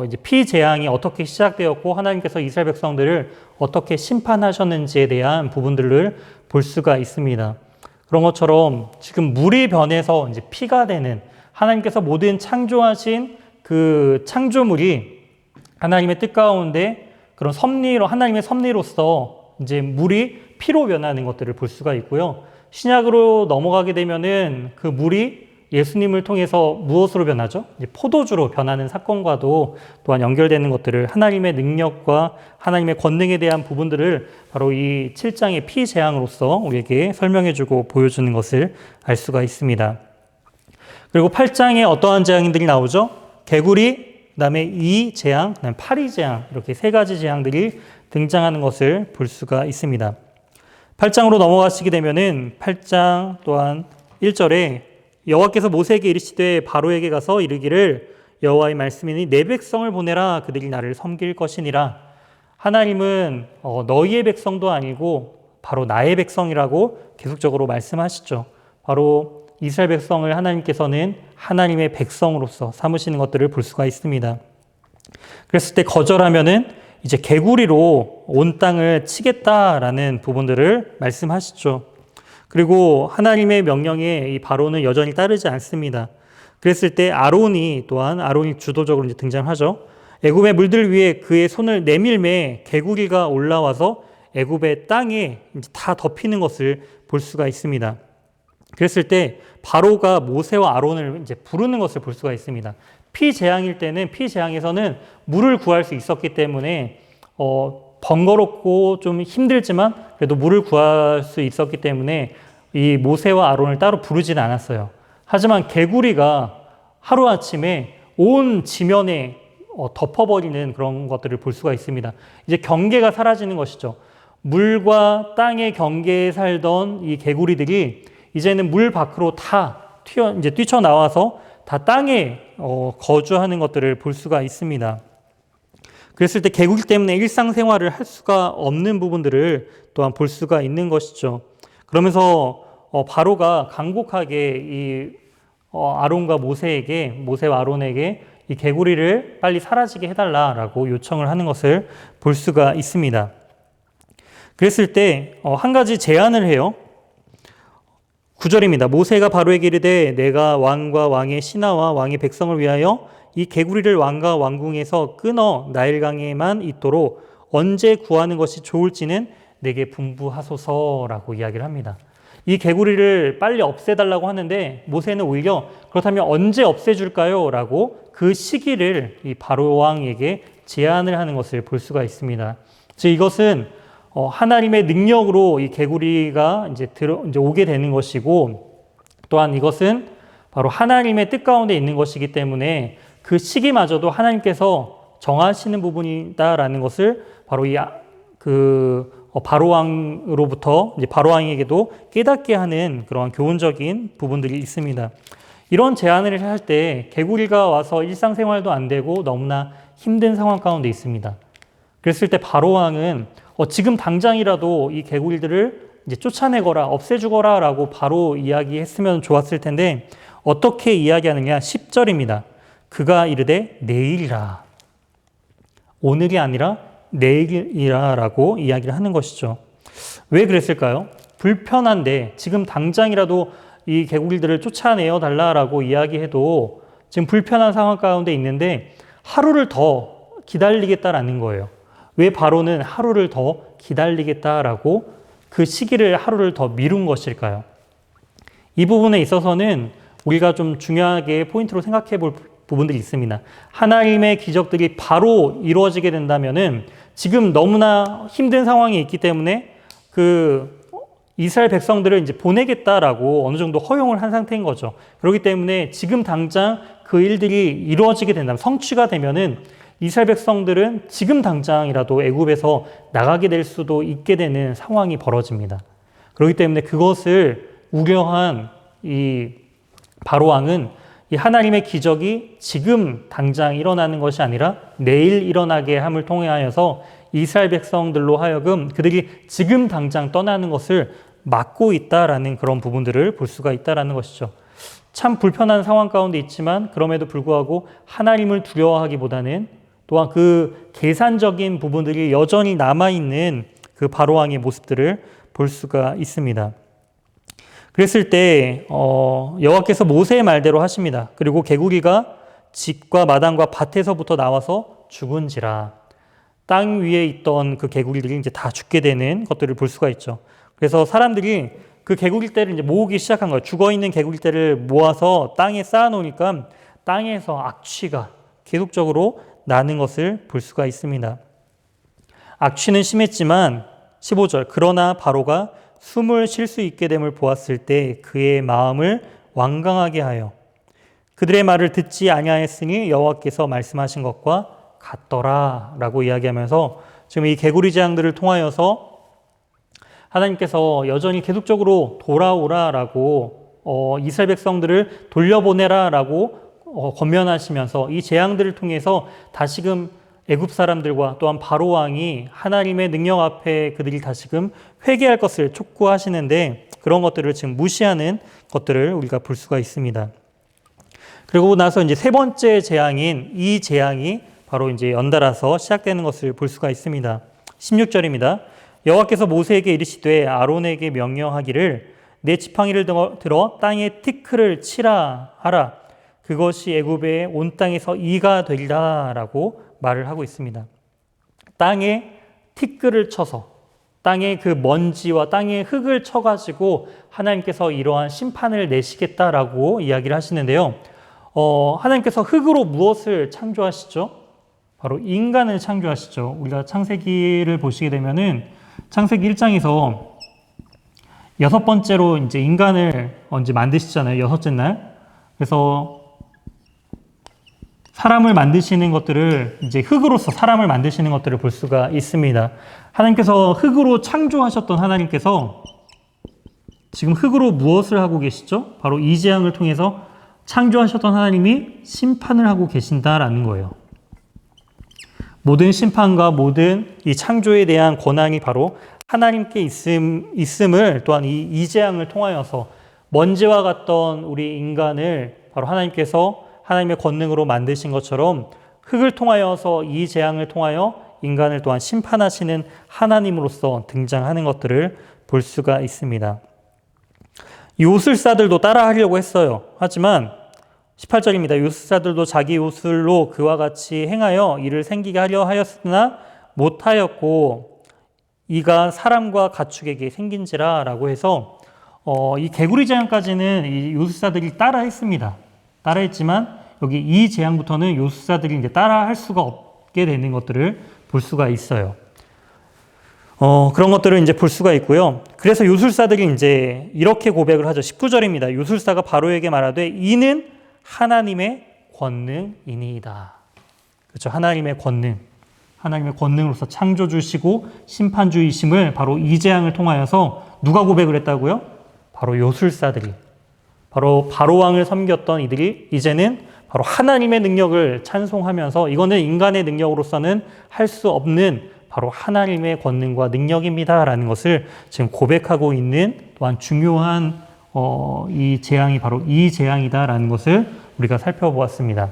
[SPEAKER 1] 이제 피재앙이 어떻게 시작되었고 하나님께서 이스라엘 백성들을 어떻게 심판하셨는지에 대한 부분들을 볼 수가 있습니다. 그런 것처럼 지금 물이 변해서 이제 피가 되는 하나님께서 모든 창조하신 그 창조물이 하나님의 뜻 가운데 그런 섭리로 하나님의 섭리로서 이제 물이 피로 변하는 것들을 볼 수가 있고요. 신약으로 넘어가게 되면은 그 물이 예수님을 통해서 무엇으로 변하죠? 이제 포도주로 변하는 사건과도 또한 연결되는 것들을 하나님의 능력과 하나님의 권능에 대한 부분들을 바로 이 7장의 피재앙으로서 우리에게 설명해주고 보여주는 것을 알 수가 있습니다. 그리고 8장에 어떠한 재앙들이 나오죠? 개구리, 그다음에 이 재앙, 그다음에 파리 재앙 이렇게 세 가지 재앙들이 등장하는 것을 볼 수가 있습니다. 8장으로 넘어가시게 되면은 8장 또한 1절에 여호와께서 모세에게 이르시되 바로에게 가서 이르기를 여호와의 말씀이니 내 백성을 보내라 그들이 나를 섬길 것이니라. 하나님은 너희의 백성도 아니고 바로 나의 백성이라고 계속적으로 말씀하시죠. 바로 이스라엘 백성을 하나님께서는 하나님의 백성으로서 삼으시는 것들을 볼 수가 있습니다. 그랬을 때 거절하면은 이제 개구리로 온 땅을 치겠다라는 부분들을 말씀하시죠. 그리고 하나님의 명령에 이 바로는 여전히 따르지 않습니다. 그랬을 때 아론이 주도적으로 이제 등장하죠. 애굽의 물들 위에 그의 손을 내밀매 개구리가 올라와서 애굽의 땅에 이제 다 덮이는 것을 볼 수가 있습니다. 그랬을 때 바로가 모세와 아론을 이제 부르는 것을 볼 수가 있습니다. 피재앙일 때는 피재앙에서는 물을 구할 수 있었기 때문에 번거롭고 좀 힘들지만 그래도 물을 구할 수 있었기 때문에 이 모세와 아론을 따로 부르지는 않았어요. 하지만 개구리가 하루아침에 온 지면에 덮어버리는 그런 것들을 볼 수가 있습니다. 이제 경계가 사라지는 것이죠. 물과 땅의 경계에 살던 이 개구리들이 이제는 물 밖으로 다 뛰쳐나와서 다 땅에 거주하는 것들을 볼 수가 있습니다. 그랬을 때 개구리 때문에 일상생활을 할 수가 없는 부분들을 또한 볼 수가 있는 것이죠. 그러면서 바로가 간곡하게 이 아론과 모세와 아론에게 이 개구리를 빨리 사라지게 해달라라고 요청을 하는 것을 볼 수가 있습니다. 그랬을 때 한 가지 제안을 해요. 9절입니다. 모세가 바로에게 이르되 내가 왕과 왕의 신하와 왕의 백성을 위하여 이 개구리를 왕과 왕궁에서 끊어 나일강에만 있도록 언제 구하는 것이 좋을지는 내게 분부하소서라고 이야기를 합니다. 이 개구리를 빨리 없애달라고 하는데 모세는 오히려 그렇다면 언제 없애줄까요? 라고 그 시기를 이 바로 왕에게 제안을 하는 것을 볼 수가 있습니다. 즉 이것은 하나님의 능력으로 이 개구리가 이제 오게 되는 것이고 또한 이것은 바로 하나님의 뜻 가운데 있는 것이기 때문에 그 시기마저도 하나님께서 정하시는 부분이다라는 것을 바로 바로 왕으로부터 이제 바로 왕에게도 깨닫게 하는 그런 교훈적인 부분들이 있습니다. 이런 제안을 할 때 개구리가 와서 일상생활도 안 되고 너무나 힘든 상황 가운데 있습니다. 그랬을 때 바로 왕은 지금 당장이라도 이 개구리들을 이제 쫓아내거라, 없애주거라 라고 바로 이야기했으면 좋았을 텐데 어떻게 이야기하느냐? 10절입니다. 그가 이르되 내일이라. 오늘이 아니라 내일이라라고 이야기를 하는 것이죠. 왜 그랬을까요? 불편한데 지금 당장이라도 이 개구리들을 쫓아내어 달라라고 이야기해도 지금 불편한 상황 가운데 있는데 하루를 더 기다리겠다라는 거예요. 왜 바로는 하루를 더 기다리겠다라고 그 시기를 하루를 더 미룬 것일까요? 이 부분에 있어서는 우리가 좀 중요하게 포인트로 생각해 볼 부분들이 있습니다. 하나님의 기적들이 바로 이루어지게 된다면은 지금 너무나 힘든 상황이 있기 때문에 그 이스라엘 백성들을 이제 보내겠다라고 어느 정도 허용을 한 상태인 거죠. 그렇기 때문에 지금 당장 그 일들이 이루어지게 된다면, 성취가 되면은 이스라엘 백성들은 지금 당장이라도 애굽에서 나가게 될 수도 있게 되는 상황이 벌어집니다. 그렇기 때문에 그것을 우려한 이 바로 왕은 이 하나님의 기적이 지금 당장 일어나는 것이 아니라 내일 일어나게 함을 통하여서 이스라엘 백성들로 하여금 그들이 지금 당장 떠나는 것을 막고 있다라는 그런 부분들을 볼 수가 있다라는 것이죠. 참 불편한 상황 가운데 있지만 그럼에도 불구하고 하나님을 두려워하기보다는 또한 그 계산적인 부분들이 여전히 남아있는 그 바로 왕의 모습들을 볼 수가 있습니다. 그랬을 때 여호와께서 모세의 말대로 하십니다. 그리고 개구리가 집과 마당과 밭에서부터 나와서 죽은지라. 땅 위에 있던 그 개구리들이 이제 다 죽게 되는 것들을 볼 수가 있죠. 그래서 사람들이 그 개구리떼를 이제 모으기 시작한 거예요. 죽어있는 개구리떼를 모아서 땅에 쌓아놓으니까 땅에서 악취가 계속적으로 나는 것을 볼 수가 있습니다. 악취는 심했지만 15절 그러나 바로가 숨을 쉴 수 있게 됨을 보았을 때 그의 마음을 완강하게 하여 그들의 말을 듣지 아니하였으니 여호와께서 말씀하신 것과 같더라라고 이야기하면서 지금 이 개구리 재앙들을 통하여서 하나님께서 여전히 계속적으로 돌아오라라고 이스라엘 백성들을 돌려보내라라고 권면하시면서 이 재앙들을 통해서 다시금 애굽 사람들과 또한 바로 왕이 하나님의 능력 앞에 그들이 다시금 회개할 것을 촉구하시는데 그런 것들을 지금 무시하는 것들을 우리가 볼 수가 있습니다. 그리고 나서 이제 세 번째 재앙인 이 재앙이 바로 이제 연달아서 시작되는 것을 볼 수가 있습니다. 16절입니다. 여호와께서 모세에게 이르시되 아론에게 명령하기를 내 지팡이를 들어 땅에 티끌을 치라 하라. 그것이 애굽의 온 땅에서 이가 되리라라고 말을 하고 있습니다. 땅에 티끌을 쳐서 땅에 그 먼지와 땅에 흙을 쳐가지고 하나님께서 이러한 심판을 내시겠다라고 이야기를 하시는데요. 하나님께서 흙으로 무엇을 창조하시죠? 바로 인간을 창조하시죠. 우리가 창세기를 보시게 되면은 창세기 1장에서 여섯 번째로 이제 인간을 언제 만드시잖아요. 여섯째 날. 그래서 사람을 만드시는 것들을 이제 흙으로서 사람을 만드시는 것들을 볼 수가 있습니다. 하나님께서 흙으로 창조하셨던 하나님께서 지금 흙으로 무엇을 하고 계시죠? 바로 이 재앙을 통해서 창조하셨던 하나님이 심판을 하고 계신다라는 거예요. 모든 심판과 모든 이 창조에 대한 권한이 바로 하나님께 있음을 또한 이 재앙을 통하여서 먼지와 같던 우리 인간을 바로 하나님께서 하나님의 권능으로 만드신 것처럼 흙을 통하여서 이 재앙을 통하여 인간을 또한 심판하시는 하나님으로서 등장하는 것들을 볼 수가 있습니다. 이 요술사들도 따라하려고 했어요. 하지만 18절입니다. 요술사들도 자기 요술로 그와 같이 행하여 이를 생기게 하려 하였으나 못하였고 이가 사람과 가축에게 생긴지라 라고 해서 이 개구리 재앙까지는 이 요술사들이 따라했습니다. 따라했지만 여기 이 재앙부터는 요술사들이 이제 따라할 수가 없게 되는 것들을 볼 수가 있어요. 그런 것들을 이제 볼 수가 있고요. 그래서 요술사들이 이제 이렇게 고백을 하죠. 19절입니다. 요술사가 바로에게 말하되 이는 하나님의 권능이니이다. 그렇죠. 하나님의 권능으로서 창조주시고 심판주이심을 바로 이 재앙을 통하여서 누가 고백을 했다고요? 바로 요술사들이. 바로 바로왕을 섬겼던 이들이 이제는 바로 하나님의 능력을 찬송하면서 이거는 인간의 능력으로서는 할 수 없는 바로 하나님의 권능과 능력입니다라는 것을 지금 고백하고 있는 또한 중요한 이 재앙이 바로 이 재앙이다라는 것을 우리가 살펴보았습니다.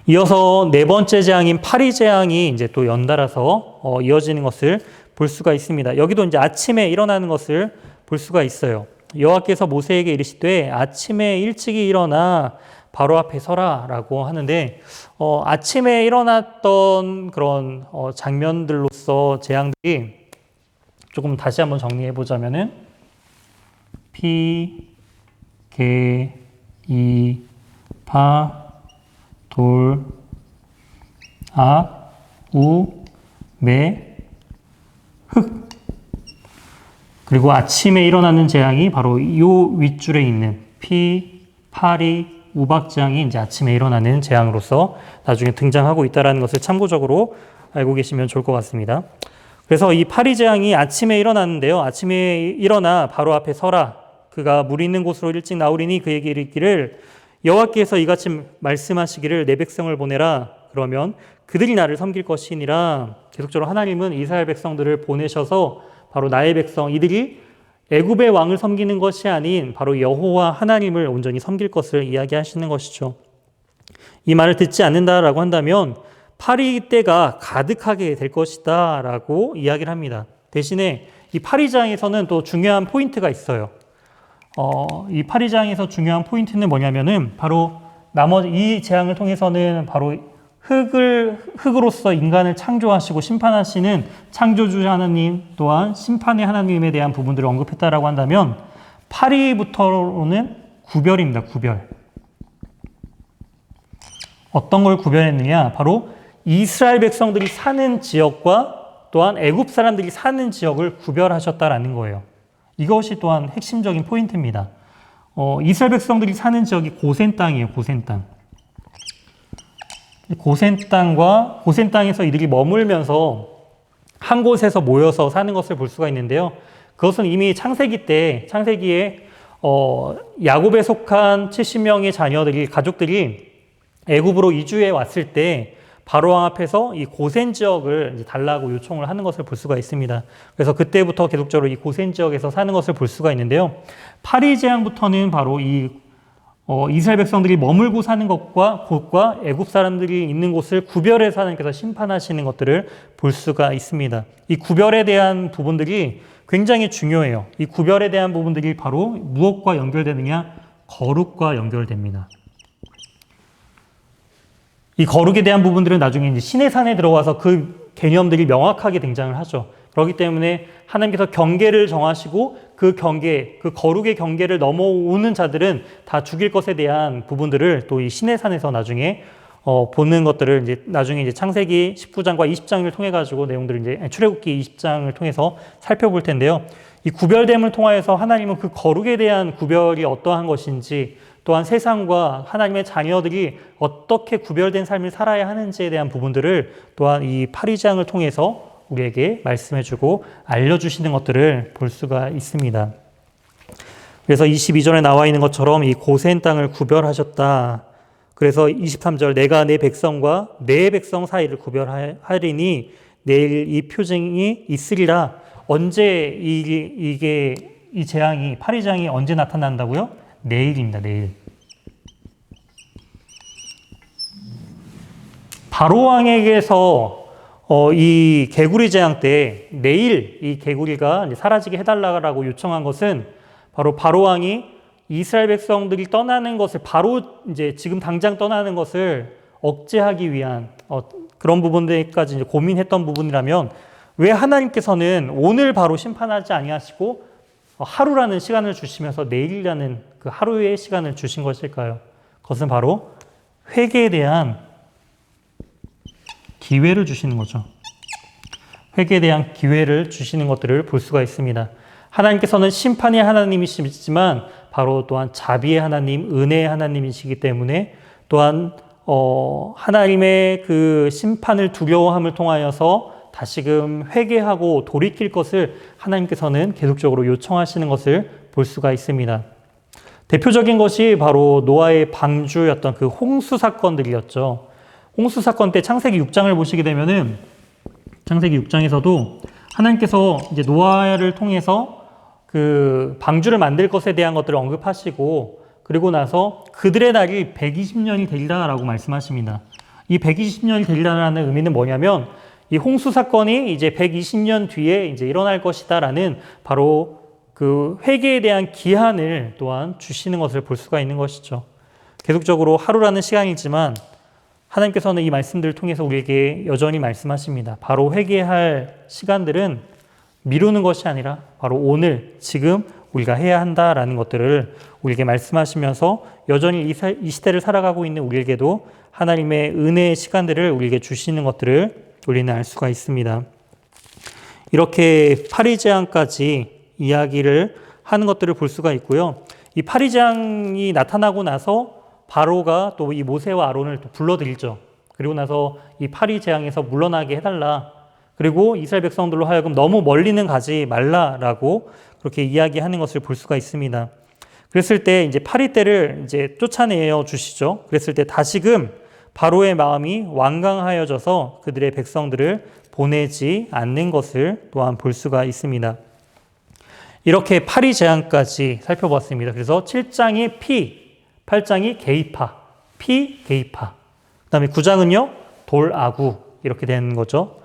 [SPEAKER 1] 이어서 네 번째 재앙인 파리 재앙이 이제 또 연달아서 이어지는 것을 볼 수가 있습니다. 여기도 이제 아침에 일어나는 것을 볼 수가 있어요. 여호와께서 모세에게 이르시되 아침에 일찍이 일어나 바로 앞에 서라라고 하는데 아침에 일어났던 그런 장면들로서 재앙들이 조금 다시 한번 정리해 보자면은 피, 개, 이, 파, 돌, 악, 우, 매, 흑. 그리고 아침에 일어나는 재앙이 바로 이 윗줄에 있는 피, 파리, 우박 재앙이 이제 아침에 일어나는 재앙으로서 나중에 등장하고 있다는 것을 참고적으로 알고 계시면 좋을 것 같습니다. 그래서 이 파리 재앙이 아침에 일어났는데요. 아침에 일어나 바로 앞에 서라. 그가 물 있는 곳으로 일찍 나오리니 그에게 이르기를 여호와께서 이같이 말씀하시기를 내 백성을 보내라. 그러면 그들이 나를 섬길 것이니라. 계속적으로 하나님은 이스라엘 백성들을 보내셔서 바로 나의 백성 이들이 애굽의 왕을 섬기는 것이 아닌 바로 여호와 하나님을 온전히 섬길 것을 이야기하시는 것이죠. 이 말을 듣지 않는다라고 한다면 파리 때가 가득하게 될 것이다 라고 이야기를 합니다. 대신에 이 파리장에서는 또 중요한 포인트가 있어요. 이 파리장에서 중요한 포인트는 뭐냐면은 바로 나머지 이 재앙을 통해서는 바로 흙으로서 인간을 창조하시고 심판하시는 창조주 하나님 또한 심판의 하나님에 대한 부분들을 언급했다라고 한다면 파리부터는 구별입니다. 구별. 어떤 걸 구별했느냐? 바로 이스라엘 백성들이 사는 지역과 또한 애굽 사람들이 사는 지역을 구별하셨다라는 거예요. 이것이 또한 핵심적인 포인트입니다. 이스라엘 백성들이 사는 지역이 고센 땅이에요. 고센 땅. 고센 땅에서 이들이 머물면서 한 곳에서 모여서 사는 것을 볼 수가 있는데요. 그것은 이미 창세기에 야곱에 속한 70명의 자녀들이 가족들이 애굽으로 이주해 왔을 때 바로 왕 앞에서 이 고센 지역을 이제 달라고 요청을 하는 것을 볼 수가 있습니다. 그래서 그때부터 계속적으로 이 고센 지역에서 사는 것을 볼 수가 있는데요. 파리 재앙부터는 바로 이스라엘 백성들이 머물고 사는 곳과 애굽 사람들이 있는 곳을 구별해서 하나님께서 심판하시는 것들을 볼 수가 있습니다. 이 구별에 대한 부분들이 굉장히 중요해요. 이 구별에 대한 부분들이 바로 무엇과 연결되느냐? 거룩과 연결됩니다. 이 거룩에 대한 부분들은 나중에 이제 신의 산에 들어와서 그 개념들이 명확하게 등장을 하죠. 그렇기 때문에 하나님께서 경계를 정하시고 그 거룩의 경계를 넘어오는 자들은 다 죽일 것에 대한 부분들을 또 이 신의 산에서 나중에 보는 것들을 이제 나중에 이제 창세기 19장과 20장을 통해 가지고 내용들을 이제 출애굽기 20장을 통해서 살펴볼 텐데요. 이 구별됨을 통하여서 하나님은 그 거룩에 대한 구별이 어떠한 것인지 또한 세상과 하나님의 자녀들이 어떻게 구별된 삶을 살아야 하는지에 대한 부분들을 또한 이 파리장을 통해서 우리에게 말씀해주고 알려주시는 것들을 볼 수가 있습니다. 그래서 22절에 나와 있는 것처럼 이 고센 땅을 구별하셨다. 그래서 23절 내가 내 백성과 내 백성 사이를 구별하리니 내일 이 표징이 있으리라. 언제 이 재앙이 파리장이 언제 나타난다고요? 내일입니다. 내일. 바로 왕에게서 이 개구리 재앙 때 내일 이 개구리가 사라지게 해달라고 요청한 것은 바로 왕이 이스라엘 백성들이 떠나는 것을 바로 이제 지금 당장 떠나는 것을 억제하기 위한 그런 부분들까지 이제 고민했던 부분이라면 왜 하나님께서는 오늘 바로 심판하지 아니하시고 하루라는 시간을 주시면서 내일이라는 그 하루의 시간을 주신 것일까요? 그것은 바로 회개에 대한 기회를 주시는 거죠. 회개에 대한 기회를 주시는 것들을 볼 수가 있습니다. 하나님께서는 심판의 하나님이시지만 바로 또한 자비의 하나님, 은혜의 하나님이시기 때문에 또한 하나님의 그 심판을 두려워함을 통하여서 다시금 회개하고 돌이킬 것을 하나님께서는 계속적으로 요청하시는 것을 볼 수가 있습니다. 대표적인 것이 바로 노아의 방주였던 그 홍수 사건들이었죠. 홍수 사건 때 창세기 6장을 보시게 되면은 창세기 6장에서도 하나님께서 이제 노아를 통해서 그 방주를 만들 것에 대한 것들을 언급하시고 그리고 나서 그들의 날이 120년이 되리라라고 말씀하십니다. 이 120년이 되리라는 의미는 뭐냐면 이 홍수 사건이 이제 120년 뒤에 이제 일어날 것이다라는 바로 그 회개에 대한 기한을 또한 주시는 것을 볼 수가 있는 것이죠. 계속적으로 하루라는 시간이지만 하나님께서는 이 말씀들을 통해서 우리에게 여전히 말씀하십니다. 바로 회개할 시간들은 미루는 것이 아니라 바로 오늘, 지금 우리가 해야 한다라는 것들을 우리에게 말씀하시면서 여전히 이 시대를 살아가고 있는 우리에게도 하나님의 은혜의 시간들을 우리에게 주시는 것들을 우리는 알 수가 있습니다. 이렇게 파리재앙까지 이야기를 하는 것들을 볼 수가 있고요. 이 파리재앙이 나타나고 나서 바로가 또 이 모세와 아론을 또 불러들이죠. 그리고 나서 이 파리재앙에서 물러나게 해달라. 그리고 이스라엘 백성들로 하여금 너무 멀리는 가지 말라라고 그렇게 이야기하는 것을 볼 수가 있습니다. 그랬을 때 이제 파리떼를 이제 쫓아내어 주시죠. 그랬을 때 다시금 바로의 마음이 완강하여져서 그들의 백성들을 보내지 않는 것을 또한 볼 수가 있습니다. 이렇게 파리재앙까지 살펴봤습니다. 그래서 7장이 피, 8장이 게이파, 피, 게이파. 그 다음에 9장은요, 돌아구 이렇게 되는 거죠.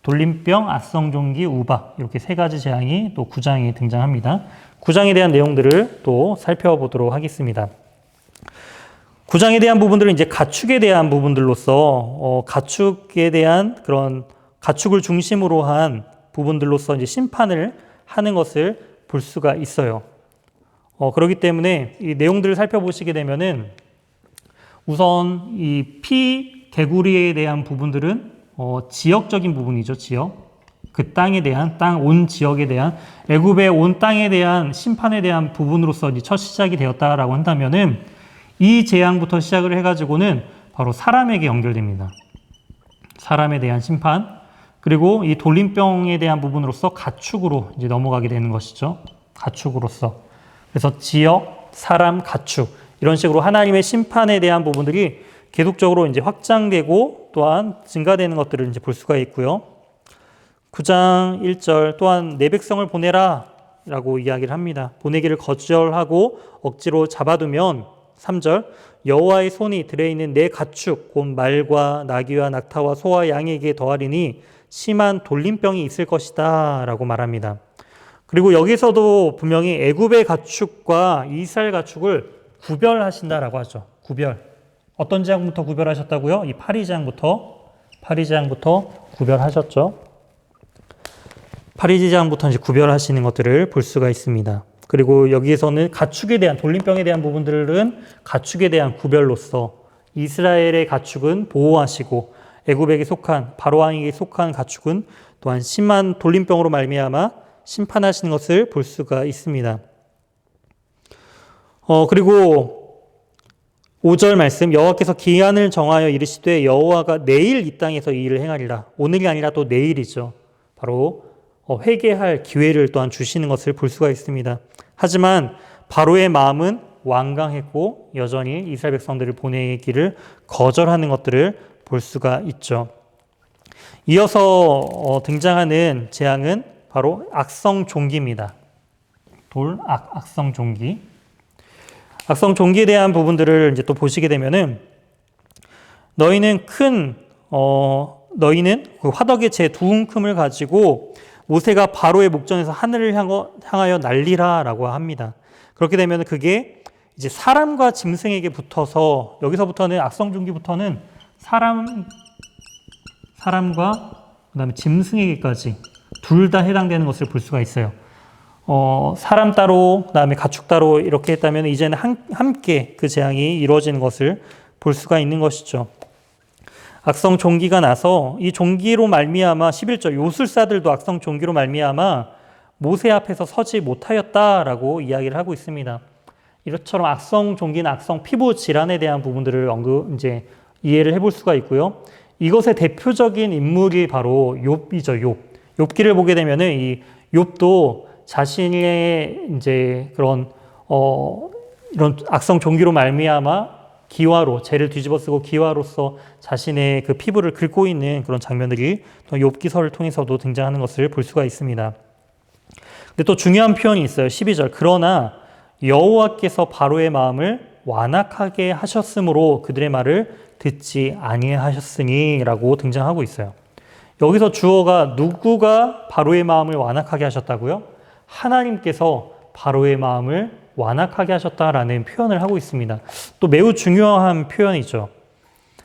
[SPEAKER 1] 돌림병, 악성종기, 우박 이렇게 세 가지 재앙이 또 9장에 등장합니다. 9장에 대한 내용들을 또 살펴보도록 하겠습니다. 9장에 대한 부분들은 이제 가축에 대한 부분들로서 가축에 대한 그런 가축을 중심으로 한 부분들로서 이제 심판을 하는 것을 볼 수가 있어요. 그렇기 때문에 이 내용들을 살펴보시게 되면은 우선 이 피 개구리에 대한 부분들은 지역적인 부분이죠. 지역. 그 땅에 대한 온 지역에 대한 애굽의 온 땅에 대한 심판에 대한 부분으로서 이제 첫 시작이 되었다라고 한다면은 이 재앙부터 시작을 해가지고는 바로 사람에게 연결됩니다. 사람에 대한 심판, 그리고 이 돌림병에 대한 부분으로서 가축으로 이제 넘어가게 되는 것이죠. 가축으로서. 그래서 지역, 사람, 가축 이런 식으로 하나님의 심판에 대한 부분들이 계속적으로 이제 확장되고 또한 증가되는 것들을 이제 볼 수가 있고요. 9장 1절 또한 내 백성을 보내라 라고 이야기를 합니다. 보내기를 거절하고 억지로 잡아두면 3절 여호와의 손이 들에 있는 내 가축 곧 말과 나귀와 낙타와 소와 양에게 더하리니 심한 돌림병이 있을 것이다 라고 말합니다. 그리고 여기서도 분명히 애굽의 가축과 이스라엘 가축을 구별하신다라고 하죠. 구별. 어떤 재앙부터 구별하셨다고요? 이 파리재앙부터 구별하셨죠. 파리재앙부터 이제 구별하시는 것들을 볼 수가 있습니다. 그리고 여기에서는 가축에 대한 돌림병에 대한 부분들은 가축에 대한 구별로서 이스라엘의 가축은 보호하시고 애굽에게 속한 바로 왕에게 속한 가축은 또한 심한 돌림병으로 말미암아 심판하시는 것을 볼 수가 있습니다. 그리고 5절 말씀 여호와께서 기한을 정하여 이르시되 여호와가 내일 이 땅에서 이 일을 행하리라. 오늘이 아니라 또 내일이죠. 바로 회개할 기회를 또한 주시는 것을 볼 수가 있습니다. 하지만 바로의 마음은 완강했고 여전히 이스라엘 백성들을 보내기를 거절하는 것들을 볼 수가 있죠. 이어서 등장하는 재앙은 바로 악성종기입니다. 악성종기. 악성종기에 대한 부분들을 이제 또 보시게 되면은 너희는 그 화덕의 제 두 움큼을 가지고 모세가 바로의 목전에서 하늘을 향하여 날리라라고 합니다. 그렇게 되면 그게 이제 사람과 짐승에게 붙어서 여기서부터는 악성종기부터는 사람과 그다음에 짐승에게까지 둘 다 해당되는 것을 볼 수가 있어요. 사람 따로 그다음에 가축 따로 이렇게 했다면 이제는 함께 그 재앙이 이루어지는 것을 볼 수가 있는 것이죠. 악성 종기가 나서 이 종기로 말미암아 11절 요술사들도 악성 종기로 말미암아 모세 앞에서 서지 못하였다라고 이야기를 하고 있습니다. 이것처럼 악성 종기나 악성 피부 질환에 대한 부분들을 이제 이해를 해볼 수가 있고요. 이것의 대표적인 인물이 바로 욥이죠. 욥기를 보게 되면은 이 욥도 자신의 이제 그런 이런 악성 종기로 말미암아 기화로 죄를 뒤집어쓰고 기화로서 자신의 그 피부를 긁고 있는 그런 장면들이 또 욥기서를 통해서도 등장하는 것을 볼 수가 있습니다. 근데 또 중요한 표현이 있어요. 12절 그러나 여호와께서 바로의 마음을 완악하게 하셨으므로 그들의 말을 듣지 아니하셨으니 라고 등장하고 있어요. 여기서 주어가 누구가 바로의 마음을 완악하게 하셨다고요? 하나님께서 바로의 마음을 완악하게 하셨다라는 표현을 하고 있습니다. 또 매우 중요한 표현이죠.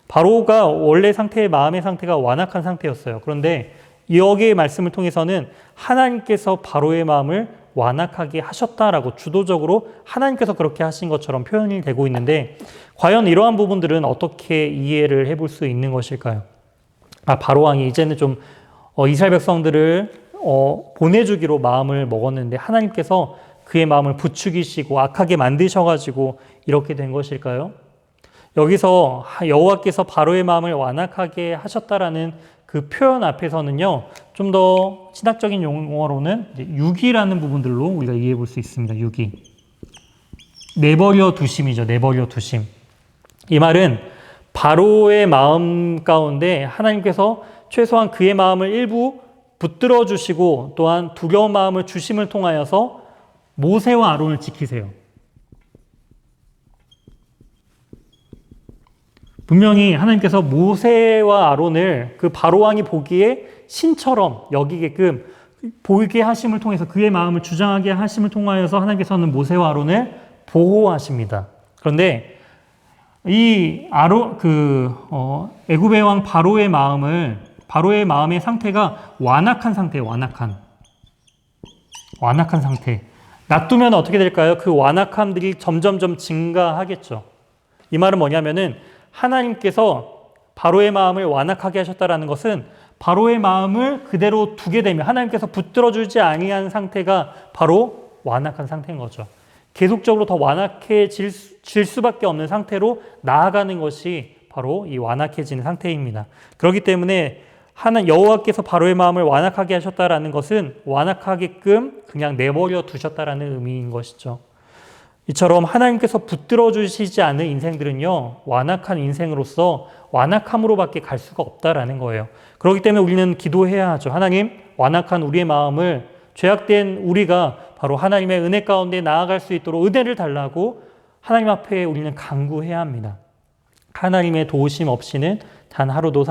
[SPEAKER 1] 바로가 원래 상태의 마음의 상태가 완악한 상태였어요. 그런데 여기의 말씀을 통해서는 하나님께서 바로의 마음을 완악하게 하셨다라고 주도적으로 하나님께서 그렇게 하신 것처럼 표현이 되고 있는데 과연 이러한 부분들은 어떻게 이해를 해볼 수 있는 것일까요? 바로 왕이 이제는 좀 이스라엘 백성들을 보내주기로 마음을 먹었는데 하나님께서 그의 마음을 부추기시고 악하게 만드셔가지고 이렇게 된 것일까요? 여기서 여호와께서 바로의 마음을 완악하게 하셨다라는 그 표현 앞에서는요, 좀 더 신학적인 용어로는 유기라는 부분들로 우리가 이해해 볼 수 있습니다. 유기. 내버려 두심이죠. 내버려 두심. 이 말은 바로의 마음 가운데 하나님께서 최소한 그의 마음을 일부 붙들어 주시고 또한 두려운 마음을 주심을 통하여서 모세와 아론을 지키세요. 분명히 하나님께서 모세와 아론을 그 바로왕이 보기에 신처럼 여기게끔 보이게 하심을 통해서 그의 마음을 주장하게 하심을 통하여서 하나님께서는 모세와 아론을 보호하십니다. 그런데 이 애굽의 왕 바로의 마음의 상태가 완악한 상태예요. 완악한 상태. 놔두면 어떻게 될까요? 그 완악함들이 점점점 증가하겠죠. 이 말은 뭐냐면은 하나님께서 바로의 마음을 완악하게 하셨다라는 것은 바로의 마음을 그대로 두게 되면 하나님께서 붙들어주지 아니한 상태가 바로 완악한 상태인 거죠. 계속적으로 더 완악해질 수밖에 없는 상태로 나아가는 것이 바로 이 완악해지는 상태입니다. 그렇기 때문에 여호와께서 바로의 마음을 완악하게 하셨다라는 것은 완악하게끔 그냥 내버려 두셨다라는 의미인 것이죠. 이처럼 하나님께서 붙들어 주시지 않은 인생들은요, 완악한 인생으로서 완악함으로밖에 갈 수가 없다라는 거예요. 그렇기 때문에 우리는 기도해야 하죠. 하나님, 완악한 우리의 마음을 죄악된 우리가 바로 하나님의 은혜 가운데 나아갈 수 있도록 은혜를 달라고 하나님 앞에 우리는 간구해야 합니다. 하나님의 도우심 없이는 단 하루도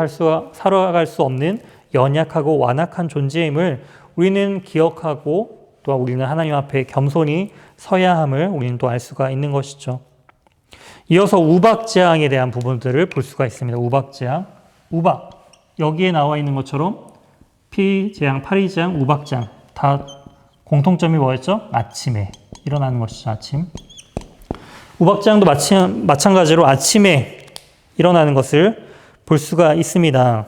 [SPEAKER 1] 살아갈 수 없는 연약하고 완악한 존재임을 우리는 기억하고 또 우리는 하나님 앞에 겸손히 서야 함을 우리는 또 알 수가 있는 것이죠. 이어서 우박재앙에 대한 부분들을 볼 수가 있습니다. 우박재앙. 여기에 나와 있는 것처럼 피재앙, 파리재앙, 우박재앙 다 공통점이 뭐였죠? 아침에 일어나는 것이죠. 아침. 우박재앙도 마찬가지로 아침에 일어나는 것을 볼 수가 있습니다.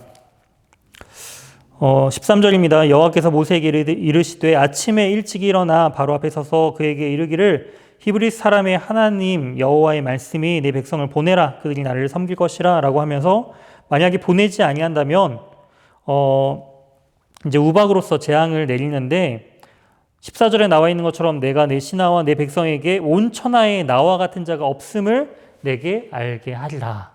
[SPEAKER 1] 13절입니다. 여호와께서 모세에게 이르시되 아침에 일찍 일어나 바로 앞에 서서 그에게 이르기를 히브리 사람의 하나님 여호와의 말씀이 내 백성을 보내라 그들이 나를 섬길 것이라 라고 하면서 만약에 보내지 아니한다면 이제 우박으로서 재앙을 내리는데 14절에 나와 있는 것처럼 내가 내 신하와 내 백성에게 온 천하에 나와 같은 자가 없음을 내게 알게 하리라.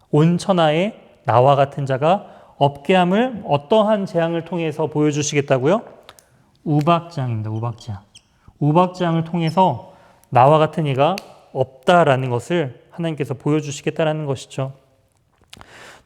[SPEAKER 1] 온 천하에 나와 같은 자가 없게 함을 어떠한 재앙을 통해서 보여주시겠다고요? 우박재앙입니다. 우박재앙을 통해서 나와 같은 이가 없다라는 것을 하나님께서 보여주시겠다라는 것이죠.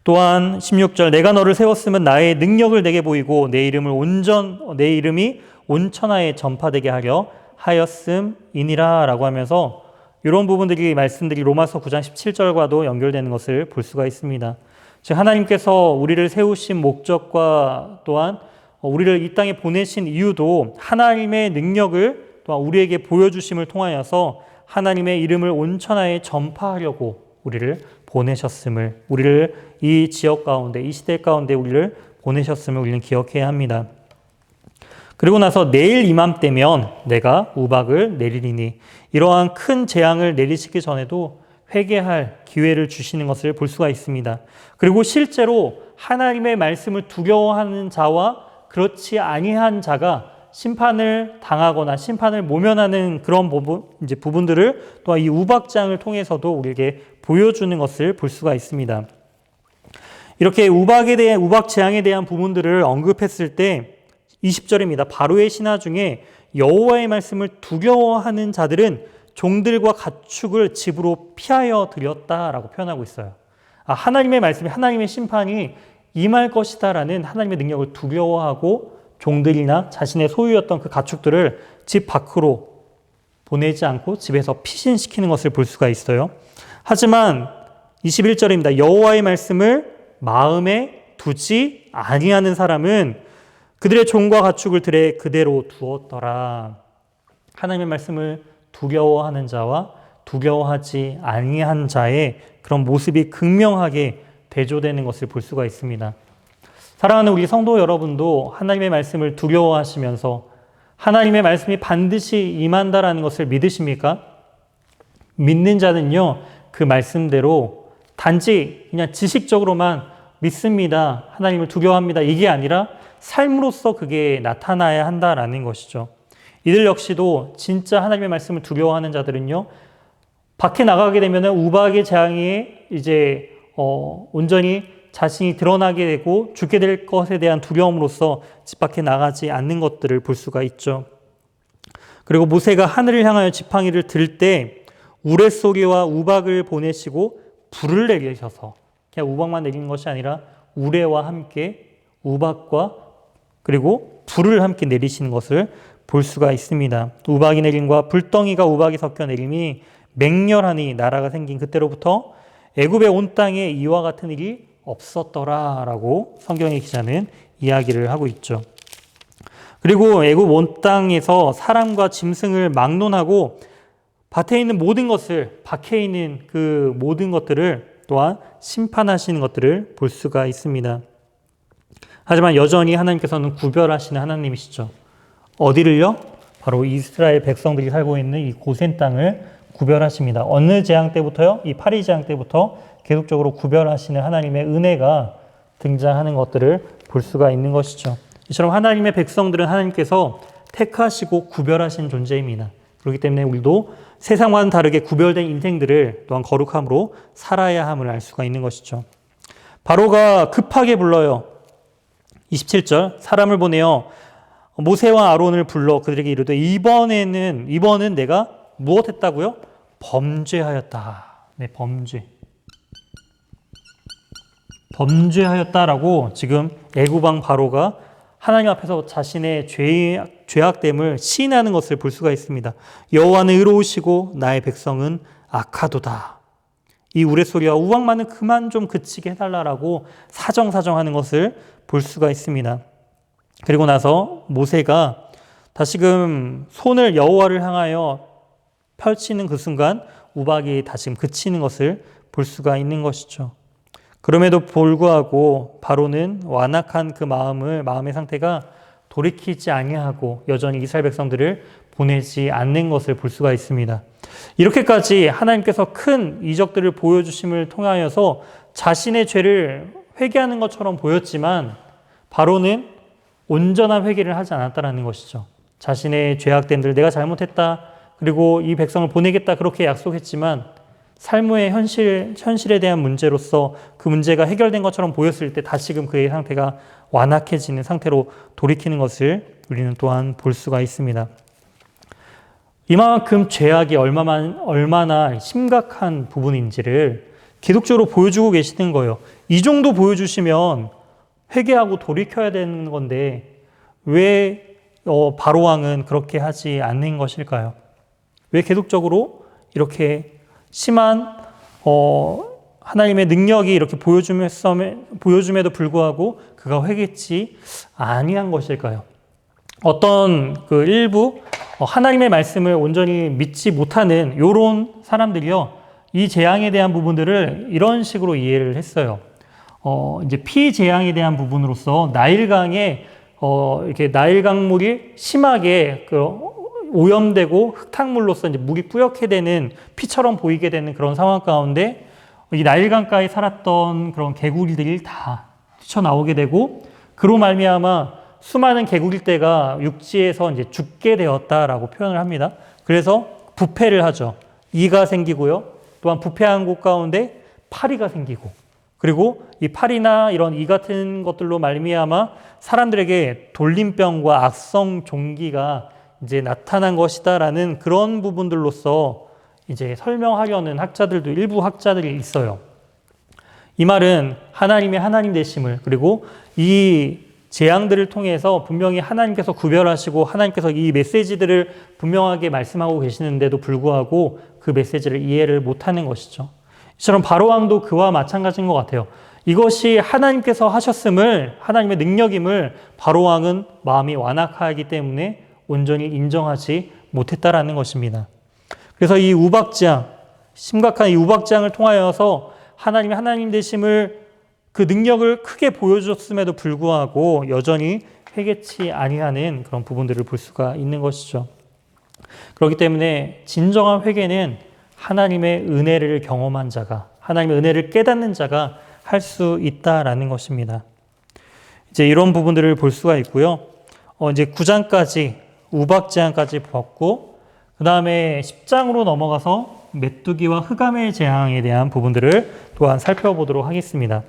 [SPEAKER 1] 또한 16절 내가 너를 세웠으면 나의 능력을 내게 보이고 내 이름이 온 천하에 전파되게 하려 하였음이니라 라고 하면서 이런 말씀들이 로마서 9장 17절과도 연결되는 것을 볼 수가 있습니다. 즉 하나님께서 우리를 세우신 목적과 또한 우리를 이 땅에 보내신 이유도 하나님의 능력을 또한 우리에게 보여주심을 통하여서 하나님의 이름을 온 천하에 전파하려고 우리를 보내셨음을, 우리를 이 지역 가운데, 이 시대 가운데 우리를 보내셨음을 우리는 기억해야 합니다. 그리고 나서 내일 이맘때면 내가 우박을 내리리니 이러한 큰 재앙을 내리시기 전에도 회개할 기회를 주시는 것을 볼 수가 있습니다. 그리고 실제로 하나님의 말씀을 두려워하는 자와 그렇지 아니한 자가 심판을 당하거나 심판을 모면하는 그런 부분들을 또한 이 우박장을 통해서도 우리에게 보여주는 것을 볼 수가 있습니다. 이렇게 우박 재앙에 대한 부분들을 언급했을 때 20절입니다. 바로의 신하 중에 여호와의 말씀을 두려워하는 자들은 종들과 가축을 집으로 피하여 들였다라고 표현하고 있어요. 하나님의 말씀이 하나님의 심판이 임할 것이다라는 하나님의 능력을 두려워하고 종들이나 자신의 소유였던 그 가축들을 집 밖으로 보내지 않고 집에서 피신시키는 것을 볼 수가 있어요. 하지만 21절입니다. 여호와의 말씀을 마음에 두지 아니하는 사람은 그들의 종과 가축을 들에 그대로 두었더라. 하나님의 말씀을 두려워하는 자와 두려워하지 아니한 자의 그런 모습이 극명하게 대조되는 것을 볼 수가 있습니다. 사랑하는 우리 성도 여러분도 하나님의 말씀을 두려워하시면서 하나님의 말씀이 반드시 임한다라는 것을 믿으십니까? 믿는 자는요, 그 말씀대로 단지 그냥 지식적으로만 믿습니다. 하나님을 두려워합니다. 이게 아니라 삶으로서 그게 나타나야 한다라는 것이죠. 이들 역시도 진짜 하나님의 말씀을 두려워하는 자들은요, 밖에 나가게 되면 우박의 재앙이 이제 온전히 자신이 드러나게 되고 죽게 될 것에 대한 두려움으로써 집 밖에 나가지 않는 것들을 볼 수가 있죠. 그리고 모세가 하늘을 향하여 지팡이를 들 때 우레소리와 우박을 보내시고 불을 내리셔서 그냥 우박만 내리는 것이 아니라 우레와 함께 우박과 그리고 불을 함께 내리시는 것을 볼 수가 있습니다. 우박이 내림과 불덩이가 우박이 섞여 내림이 맹렬하니 나라가 생긴 그때로부터 애굽의 온 땅에 이와 같은 일이 없었더라라고 성경의 기자는 이야기를 하고 있죠. 그리고 애굽 온 땅에서 사람과 짐승을 막론하고 밭에 있는 모든 것을, 밖에 있는 그 모든 것들을 또한 심판하시는 것들을 볼 수가 있습니다. 하지만 여전히 하나님께서는 구별하시는 하나님이시죠. 어디를요? 바로 이스라엘 백성들이 살고 있는 이 고센 땅을 구별하십니다. 어느 재앙 때부터요? 이 파리 재앙 때부터 계속적으로 구별하시는 하나님의 은혜가 등장하는 것들을 볼 수가 있는 것이죠. 이처럼 하나님의 백성들은 하나님께서 택하시고 구별하신 존재입니다. 그렇기 때문에 우리도 세상과는 다르게 구별된 인생들을 또한 거룩함으로 살아야 함을 알 수가 있는 것이죠. 바로가 급하게 불러요. 27절 사람을 보내어 모세와 아론을 불러 그들에게 이르되 이번은 내가 무엇했다고요? 범죄하였다. 네, 범죄하였다라고 지금 애굽 왕 바로가 하나님 앞에서 자신의 죄악됨을 시인하는 것을 볼 수가 있습니다. 여호와는 의로우시고 나의 백성은 악하도다. 이 우레소리와 우박만은 그만 좀 그치게 해달라고 사정하는 것을 볼 수가 있습니다. 그리고 나서 모세가 다시금 손을 여호와를 향하여 펼치는 그 순간 우박이 다시금 그치는 것을 볼 수가 있는 것이죠. 그럼에도 불구하고 바로는 완악한 그 마음의 상태가 돌이키지 아니하고 여전히 이스라엘 백성들을 보내지 않는 것을 볼 수가 있습니다. 이렇게까지 하나님께서 큰 이적들을 보여주심을 통하여서 자신의 죄를 회개하는 것처럼 보였지만 바로는 온전한 회개를 하지 않았다는 것이죠. 자신의 죄악됨들 내가 잘못했다. 그리고 이 백성을 보내겠다. 그렇게 약속했지만 삶의 현실에 대한 문제로서 그 문제가 해결된 것처럼 보였을 때 다시금 그의 상태가 완악해지는 상태로 돌이키는 것을 우리는 또한 볼 수가 있습니다. 이만큼 죄악이 얼마나 심각한 부분인지를 기독적으로 보여주고 계시는 거예요. 이 정도 보여주시면 회개하고 돌이켜야 되는 건데 왜 바로왕은 그렇게 하지 않는 것일까요? 왜 계속적으로 이렇게 심한 하나님의 능력이 이렇게 보여줌에도 불구하고 그가 회개치 아니한 것일까요? 어떤 그 일부 하나님의 말씀을 온전히 믿지 못하는 이런 사람들이요, 이 재앙에 대한 부분들을 이런 식으로 이해를 했어요. 이제 피재앙에 대한 부분으로서 나일강에 이렇게 나일강물이 심하게 오염되고 흙탕물로서 이제 물이 뿌옇게 되는 피처럼 보이게 되는 그런 상황 가운데 이 나일강가에 살았던 그런 개구리들이 다 뛰쳐나오게 되고 그로 말미암아 수많은 개구리떼가 육지에서 이제 죽게 되었다라고 표현을 합니다. 그래서 부패를 하죠. 이가 생기고요. 또한 부패한 곳 가운데 파리가 생기고 그리고 이 파리나 이런 이 같은 것들로 말미암아 사람들에게 돌림병과 악성 종기가 이제 나타난 것이다라는 그런 부분들로서 이제 설명하려는 일부 학자들이 있어요. 이 말은 하나님의 하나님 되심을, 그리고 이 재앙들을 통해서 분명히 하나님께서 구별하시고 하나님께서 이 메시지들을 분명하게 말씀하고 계시는데도 불구하고 그 메시지를 이해를 못하는 것이죠. 이처럼 바로왕도 그와 마찬가지인 것 같아요. 이것이 하나님께서 하셨음을, 하나님의 능력임을 바로왕은 마음이 완악하기 때문에 온전히 인정하지 못했다라는 것입니다. 그래서 이 우박지향, 심각한 이 우박지향을 통하여서 하나님의 하나님 되심을, 그 능력을 크게 보여줬음에도 불구하고 여전히 회개치 아니하는 그런 부분들을 볼 수가 있는 것이죠. 그렇기 때문에 진정한 회개는 하나님의 은혜를 경험한 자가, 하나님의 은혜를 깨닫는 자가 할 수 있다라는 것입니다. 이제 이런 부분들을 볼 수가 있고요. 이제 9장까지 우박재앙까지 봤고, 그 다음에 10장으로 넘어가서 메뚜기와 흑암의 재앙에 대한 부분들을 또한 살펴보도록 하겠습니다.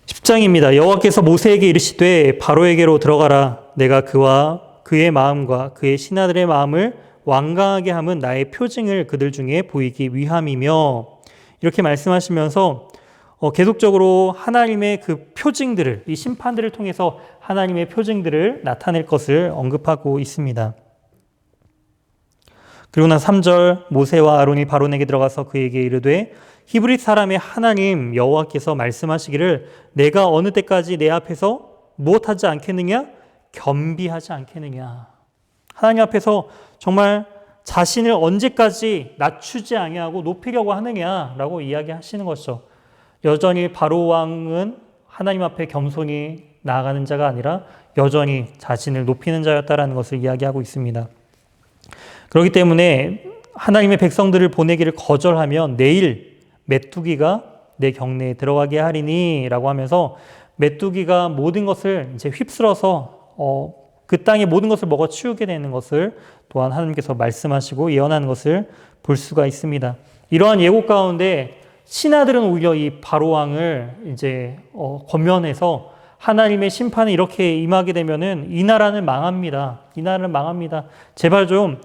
[SPEAKER 1] 10장입니다. 여호와께서 모세에게 이르시되 바로에게로 들어가라. 내가 그와 그의 마음과 그의 신하들의 마음을 완강하게 함은 나의 표징을 그들 중에 보이기 위함이며, 이렇게 말씀하시면서 계속적으로 하나님의 그 표징들을, 이 심판들을 통해서 하나님의 표징들을 나타낼 것을 언급하고 있습니다. 그리고 난 3절, 모세와 아론이 바론에게 들어가서 그에게 이르되 히브리 사람의 하나님 여호와께서 말씀하시기를 내가 어느 때까지 내 앞에서 무엇하지 않겠느냐? 겸비하지 않겠느냐? 하나님 앞에서 정말 자신을 언제까지 낮추지 아니하고 높이려고 하느냐라고 이야기하시는 것이죠. 여전히 바로 왕은 하나님 앞에 겸손히 나아가는 자가 아니라 여전히 자신을 높이는 자였다라는 것을 이야기하고 있습니다. 그렇기 때문에 하나님의 백성들을 보내기를 거절하면 내일 메뚜기가 내 경내에 들어가게 하리니 라고 하면서 메뚜기가 모든 것을 이제 휩쓸어서 그 땅의 모든 것을 먹어 치우게 되는 것을 또한 하나님께서 말씀하시고 예언하는 것을 볼 수가 있습니다. 이러한 예고 가운데 신하들은 오히려 이 바로왕을 이제 권면해서 하나님의 심판이 이렇게 임하게 되면은 이 나라는 망합니다. 이 나라는 망합니다. 제발 좀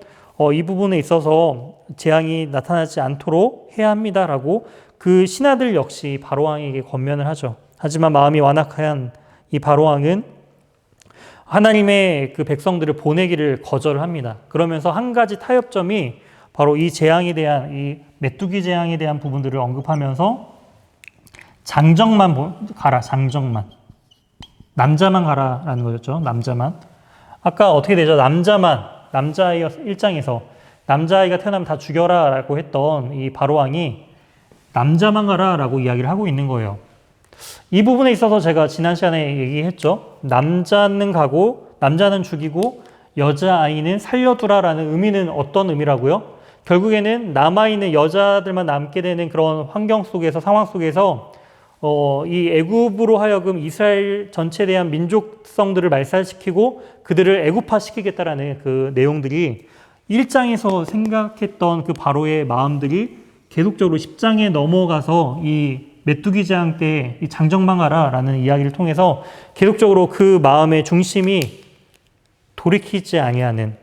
[SPEAKER 1] 이 부분에 있어서 재앙이 나타나지 않도록 해야 합니다라고 그 신하들 역시 바로왕에게 권면을 하죠. 하지만 마음이 완악한 이 바로왕은 하나님의 그 백성들을 보내기를 거절합니다. 그러면서 한 가지 타협점이 바로 이 재앙에 대한, 이 메뚜기 재앙에 대한 부분들을 언급하면서 장정만 가라, 장정만. 남자만 가라라는 거였죠. 남자만. 아까 어떻게 되죠? 남자아이가 1장에서 남자아이가 태어나면 다 죽여라 라고 했던 이 바로왕이 남자만 가라 라고 이야기를 하고 있는 거예요. 이 부분에 있어서 제가 지난 시간에 얘기했죠. 남자는 가고 남자는 죽이고 여자아이는 살려두라라는 의미는 어떤 의미라고요? 결국에는 남아있는 여자들만 남게 되는 그런 환경 속에서, 상황 속에서 이 애굽으로 하여금 이스라엘 전체에 대한 민족성들을 말살시키고 그들을 애굽화시키겠다라는 그 내용들이 1장에서 생각했던 그 바로의 마음들이 계속적으로 10장에 넘어가서 이 메뚜기 재앙 때 이 장정망하라라는 이야기를 통해서 계속적으로 그 마음의 중심이 돌이키지 아니하는,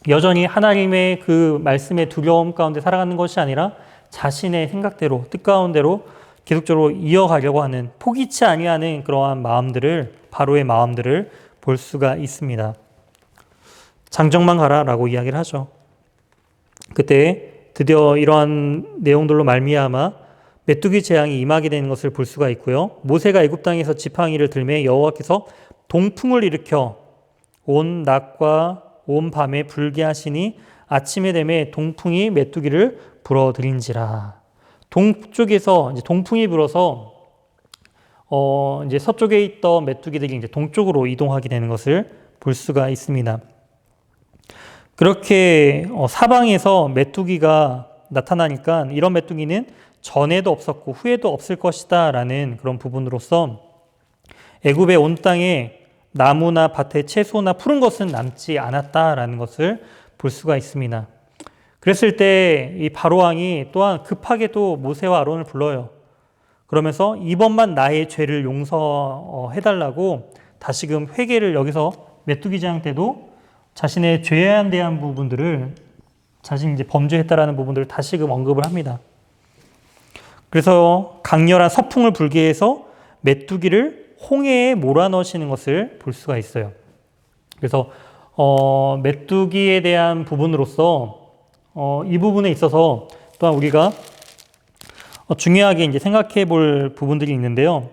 [SPEAKER 1] 여전히 하나님의 그 말씀의 두려움 가운데 살아가는 것이 아니라 자신의 생각대로, 뜻가운데로 계속적으로 이어가려고 하는, 포기치 아니하는 그러한 마음들을, 바로의 마음들을 볼 수가 있습니다. 장정만 가라라고 이야기를 하죠. 그때 드디어 이러한 내용들로 말미암아 메뚜기 재앙이 임하게 되는 것을 볼 수가 있고요. 모세가 애굽 땅에서 지팡이를 들매 여호와께서 동풍을 일으켜 온 낮과 온 밤에 불게 하시니 아침에 되매 동풍이 메뚜기를 불어들인지라. 동쪽에서 이제 동풍이 불어서 이제 서쪽에 있던 메뚜기들이 이제 동쪽으로 이동하게 되는 것을 볼 수가 있습니다. 그렇게 사방에서 메뚜기가 나타나니까 이런 메뚜기는 전에도 없었고 후에도 없을 것이다 라는 그런 부분으로서 애굽의 온 땅에 나무나 밭에 채소나 푸른 것은 남지 않았다라는 것을 볼 수가 있습니다. 그랬을 때 이 바로왕이 또한 급하게 또 모세와 아론을 불러요. 그러면서 이번만 나의 죄를 용서해달라고 다시금 회개를, 여기서 메뚜기 재앙 때도 자신의 죄에 대한 부분들을, 자신이 이제 범죄했다라는 부분들을 다시금 언급을 합니다. 그래서 강렬한 서풍을 불게 해서 메뚜기를 홍해에 몰아넣으시는 것을 볼 수가 있어요. 그래서 메뚜기에 대한 부분으로서 이 부분에 있어서 또한 우리가 중요하게 이제 생각해 볼 부분들이 있는데요.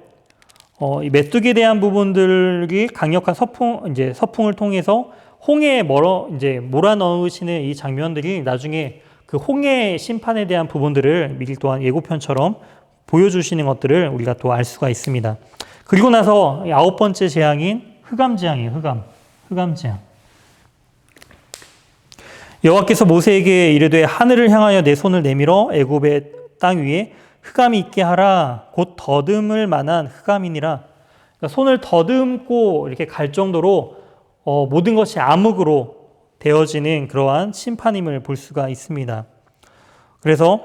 [SPEAKER 1] 이 메뚜기에 대한 부분들이 강력한 서풍을 통해서 홍해에 몰아넣으시는 이 장면들이 나중에 그 홍해 심판에 대한 부분들을 미리 또한 예고편처럼 보여주시는 것들을 우리가 또 알 수가 있습니다. 그리고 나서 9번째 재앙인 흑암재앙이에요. 흑암재앙. 여호와께서 모세에게 이르되 하늘을 향하여 내 손을 내밀어 애굽의 땅 위에 흑암이 있게 하라. 곧 더듬을 만한 흑암이니라. 그러니까 손을 더듬고 이렇게 갈 정도로 모든 것이 암흑으로 되어지는 그러한 심판임을 볼 수가 있습니다. 그래서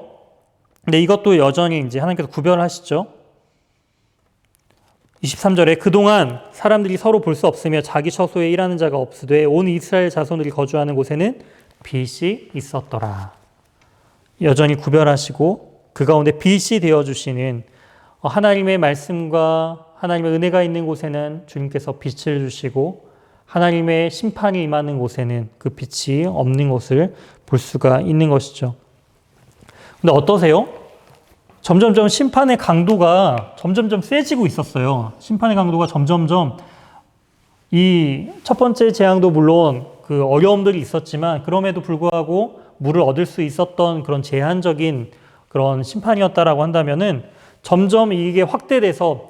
[SPEAKER 1] 근데 이것도 여전히 이제 하나님께서 구별하시죠. 23절에 그동안 사람들이 서로 볼 수 없으며 자기 처소에 일하는 자가 없으되 온 이스라엘 자손들이 거주하는 곳에는 빛이 있었더라. 여전히 구별하시고 그 가운데 빛이 되어주시는 하나님의 말씀과 하나님의 은혜가 있는 곳에는 주님께서 빛을 주시고 하나님의 심판이 임하는 곳에는 그 빛이 없는 것을 볼 수가 있는 것이죠. 근데 어떠세요? 점점점 심판의 강도가 점점점 세지고 있었어요. 심판의 강도가 점점점 이 첫 번째 재앙도 물론 그 어려움들이 있었지만 그럼에도 불구하고 물을 얻을 수 있었던 그런 제한적인 그런 심판이었다라고 한다면은 점점 이게 확대돼서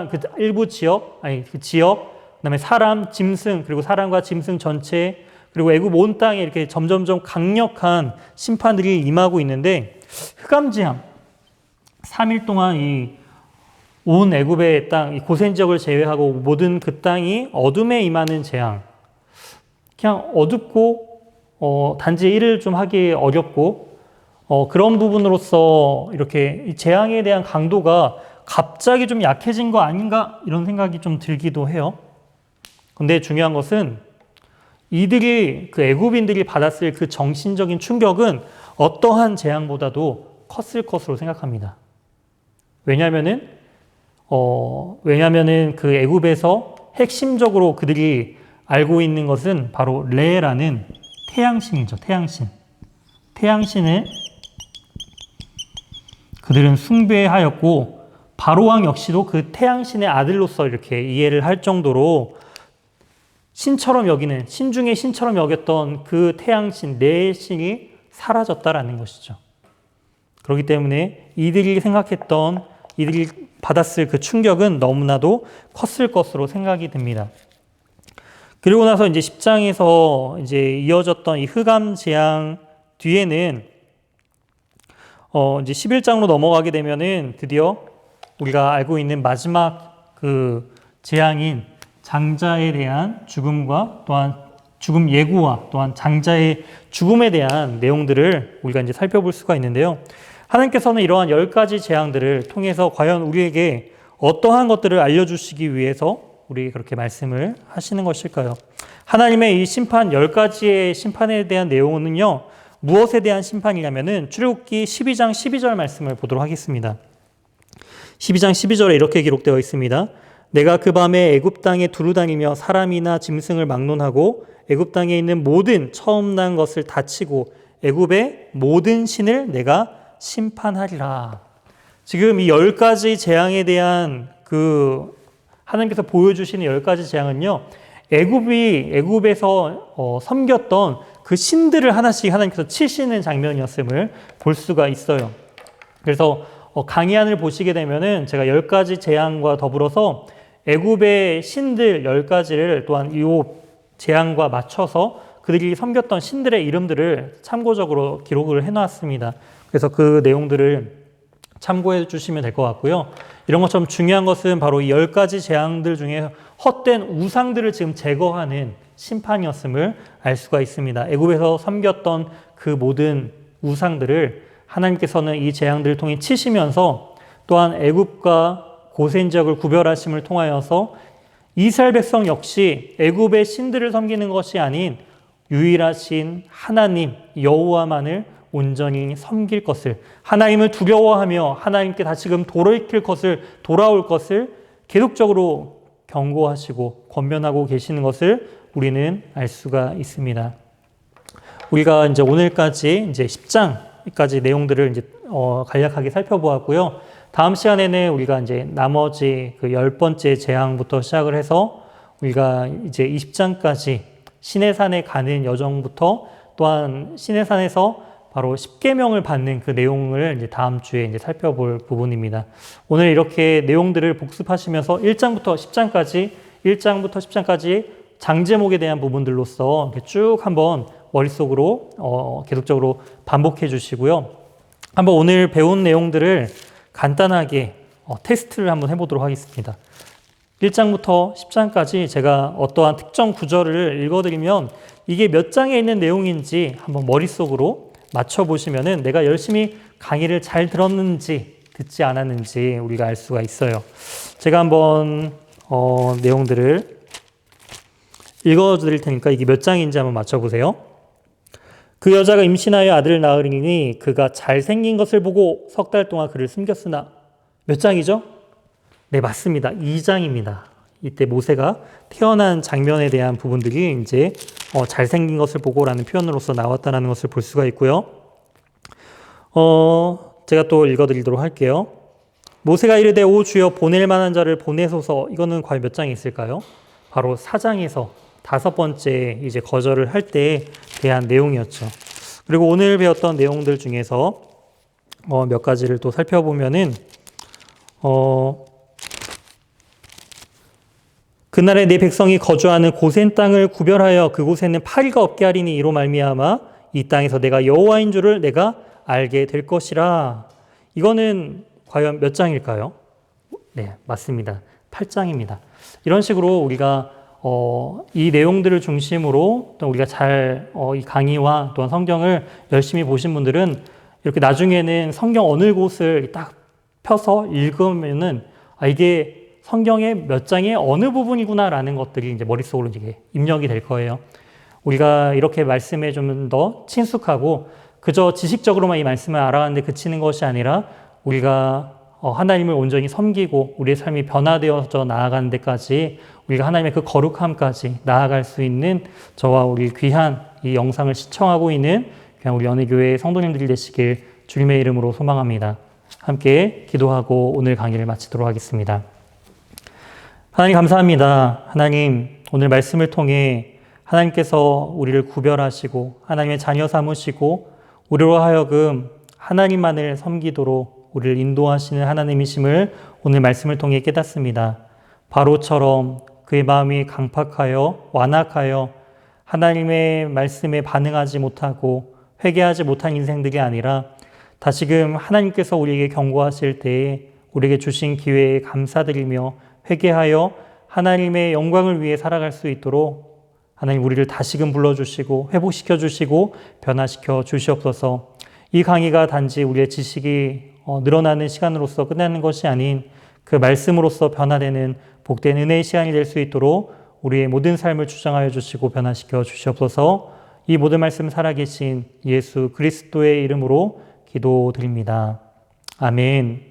[SPEAKER 1] 그 일부 지역, 그 지역, 그다음에 사람, 짐승, 그리고 사람과 짐승 전체, 그리고 애굽 온 땅에 이렇게 점점점 강력한 심판들이 임하고 있는데 흑암재앙 3일 동안 이 온 애굽의 땅, 이 고센 지역을 제외하고 모든 그 땅이 어둠에 임하는 재앙. 그냥 어둡고 단지 일을 좀 하기 어렵고 그런 부분으로서 이렇게 이 재앙에 대한 강도가 갑자기 좀 약해진 거 아닌가 이런 생각이 좀 들기도 해요. 근데 중요한 것은 이들이 그 애굽인들이 받았을 그 정신적인 충격은 어떠한 재앙보다도 컸을 것으로 생각합니다. 왜냐하면은 그 애굽에서 핵심적으로 그들이 알고 있는 것은 바로 레라는 태양신이죠. 태양신을 그들은 숭배하였고 바로왕 역시도 그 태양신의 아들로서 이렇게 이해를 할 정도로 신처럼 여기는 신 중에 신처럼 여겼던 그 태양신 내 신이 사라졌다라는 것이죠. 그렇기 때문에 이들이 받았을 그 충격은 너무나도 컸을 것으로 생각이 듭니다. 그리고 나서 이제 10장에서 이제 이어졌던 이 흑암 재앙 뒤에는 이제 11장으로 넘어가게 되면은 드디어 우리가 알고 있는 마지막 그 재앙인 장자에 대한 죽음과 또한 죽음 예고와 또한 장자의 죽음에 대한 내용들을 우리가 이제 살펴볼 수가 있는데요. 하나님께서는 이러한 10가지 재앙들을 통해서 과연 우리에게 어떠한 것들을 알려주시기 위해서 우리 그렇게 말씀을 하시는 것일까요? 하나님의 이 심판 10가지의 심판에 대한 내용은요. 무엇에 대한 심판이냐면은 출애굽기 12장 12절 말씀을 보도록 하겠습니다. 12장 12절에 이렇게 기록되어 있습니다. 내가 그 밤에 애굽 땅에 두루 다니며 사람이나 짐승을 막론하고 애굽 땅에 있는 모든 처음 난 것을 다치고 애굽의 모든 신을 내가 심판하리라. 지금 이 10가지 재앙에 대한 그 하나님께서 보여주시는 10가지 재앙은요. 애굽에서 섬겼던 그 신들을 하나씩 하나님께서 치시는 장면이었음을 볼 수가 있어요. 그래서 강의안을 보시게 되면은 제가 10가지 재앙과 더불어서 애굽의 신들 10가지를 또한 이 재앙과 맞춰서 그들이 섬겼던 신들의 이름들을 참고적으로 기록을 해놨습니다. 그래서 그 내용들을 참고해 주시면 될 것 같고요. 이런 것처럼 중요한 것은 바로 이 10가지 재앙들 중에 헛된 우상들을 지금 제거하는 심판이었음을 알 수가 있습니다. 애굽에서 섬겼던 그 모든 우상들을 하나님께서는 이 재앙들을 통해 치시면서 또한 애굽과 고센 지역을 구별하심을 통하여서 이스라엘 백성 역시 애굽의 신들을 섬기는 것이 아닌 유일하신 하나님 여호와만을 온전히 섬길 것을, 하나님을 두려워하며 하나님께 다시금 돌아올 것을 계속적으로 경고하시고 권면하고 계시는 것을 우리는 알 수가 있습니다. 우리가 이제 오늘까지 이제 10장까지 내용들을 이제 간략하게 살펴보았고요. 다음 시간에는 우리가 이제 나머지 그 10번째 재앙부터 시작을 해서 우리가 이제 20장까지 시내산에 가는 여정부터 또한 시내산에서 바로 십계명을 받는 그 내용을 이제 다음 주에 이제 살펴볼 부분입니다. 오늘 이렇게 내용들을 복습하시면서 1장부터 10장까지 장제목에 대한 부분들로서 이렇게 쭉 한번 머릿속으로 계속적으로 반복해 주시고요. 한번 오늘 배운 내용들을 간단하게 테스트를 한번 해보도록 하겠습니다. 1장부터 10장까지 제가 어떠한 특정 구절을 읽어드리면 이게 몇 장에 있는 내용인지 한번 머릿속으로 맞춰보시면은 내가 열심히 강의를 잘 들었는지 듣지 않았는지 우리가 알 수가 있어요. 제가 한번 내용들을 읽어드릴 테니까 이게 몇 장인지 한번 맞춰보세요. 그 여자가 임신하여 아들을 낳으리니 그가 잘생긴 것을 보고 석 달 동안 그를 숨겼으나 몇 장이죠? 네, 맞습니다. 2장입니다. 이때 모세가 태어난 장면에 대한 부분들이 이제 잘생긴 것을 보고라는 표현으로서 나왔다는 것을 볼 수가 있고요. 제가 또 읽어드리도록 할게요. 모세가 이르되 오 주여 보낼 만한 자를 보내소서. 이거는 과연 몇 장에 있을까요? 바로 4장에서 5번째 이제 거절을 할 때에 대한 내용이었죠. 그리고 오늘 배웠던 내용들 중에서 몇 가지를 또 살펴보면은 그날에 내 백성이 거주하는 고센 땅을 구별하여 그곳에는 파리가 없게 하리니 이로 말미암아 이 땅에서 내가 여호와인 줄을 내가 알게 될 것이라. 이거는 과연 몇 장일까요? 네, 맞습니다. 8장입니다. 이런 식으로 우리가 이 내용들을 중심으로 또 우리가 잘 이 강의와 또한 성경을 열심히 보신 분들은 이렇게 나중에는 성경 어느 곳을 딱 펴서 읽으면은 이게 성경의 몇 장의 어느 부분이구나라는 것들이 이제 머릿속으로 이제 입력이 될 거예요. 우리가 이렇게 말씀에 좀 더 친숙하고 그저 지식적으로만 이 말씀을 알아가는데 그치는 것이 아니라 우리가 하나님을 온전히 섬기고 우리의 삶이 변화되어져 나아가는 데까지 우리가 하나님의 그 거룩함까지 나아갈 수 있는 저와 우리 귀한 이 영상을 시청하고 있는 그냥 우리 연희교회 성도님들이 되시길 주님의 이름으로 소망합니다. 함께 기도하고 오늘 강의를 마치도록 하겠습니다. 하나님 감사합니다. 하나님 오늘 말씀을 통해 하나님께서 우리를 구별하시고 하나님의 자녀 삼으시고 우리로 하여금 하나님만을 섬기도록 우리를 인도하시는 하나님이심을 오늘 말씀을 통해 깨닫습니다. 바로처럼 그의 마음이 강팍하여 완악하여 하나님의 말씀에 반응하지 못하고 회개하지 못한 인생들이 아니라 다시금 하나님께서 우리에게 경고하실 때에 우리에게 주신 기회에 감사드리며 회개하여 하나님의 영광을 위해 살아갈 수 있도록 하나님 우리를 다시금 불러주시고 회복시켜 주시고 변화시켜 주시옵소서. 이 강의가 단지 우리의 지식이 늘어나는 시간으로서 끝나는 것이 아닌 그 말씀으로서 변화되는 복된 은혜의 시간이 될 수 있도록 우리의 모든 삶을 주장하여 주시고 변화시켜 주시옵소서. 이 모든 말씀 살아계신 예수 그리스도의 이름으로 기도드립니다. 아멘.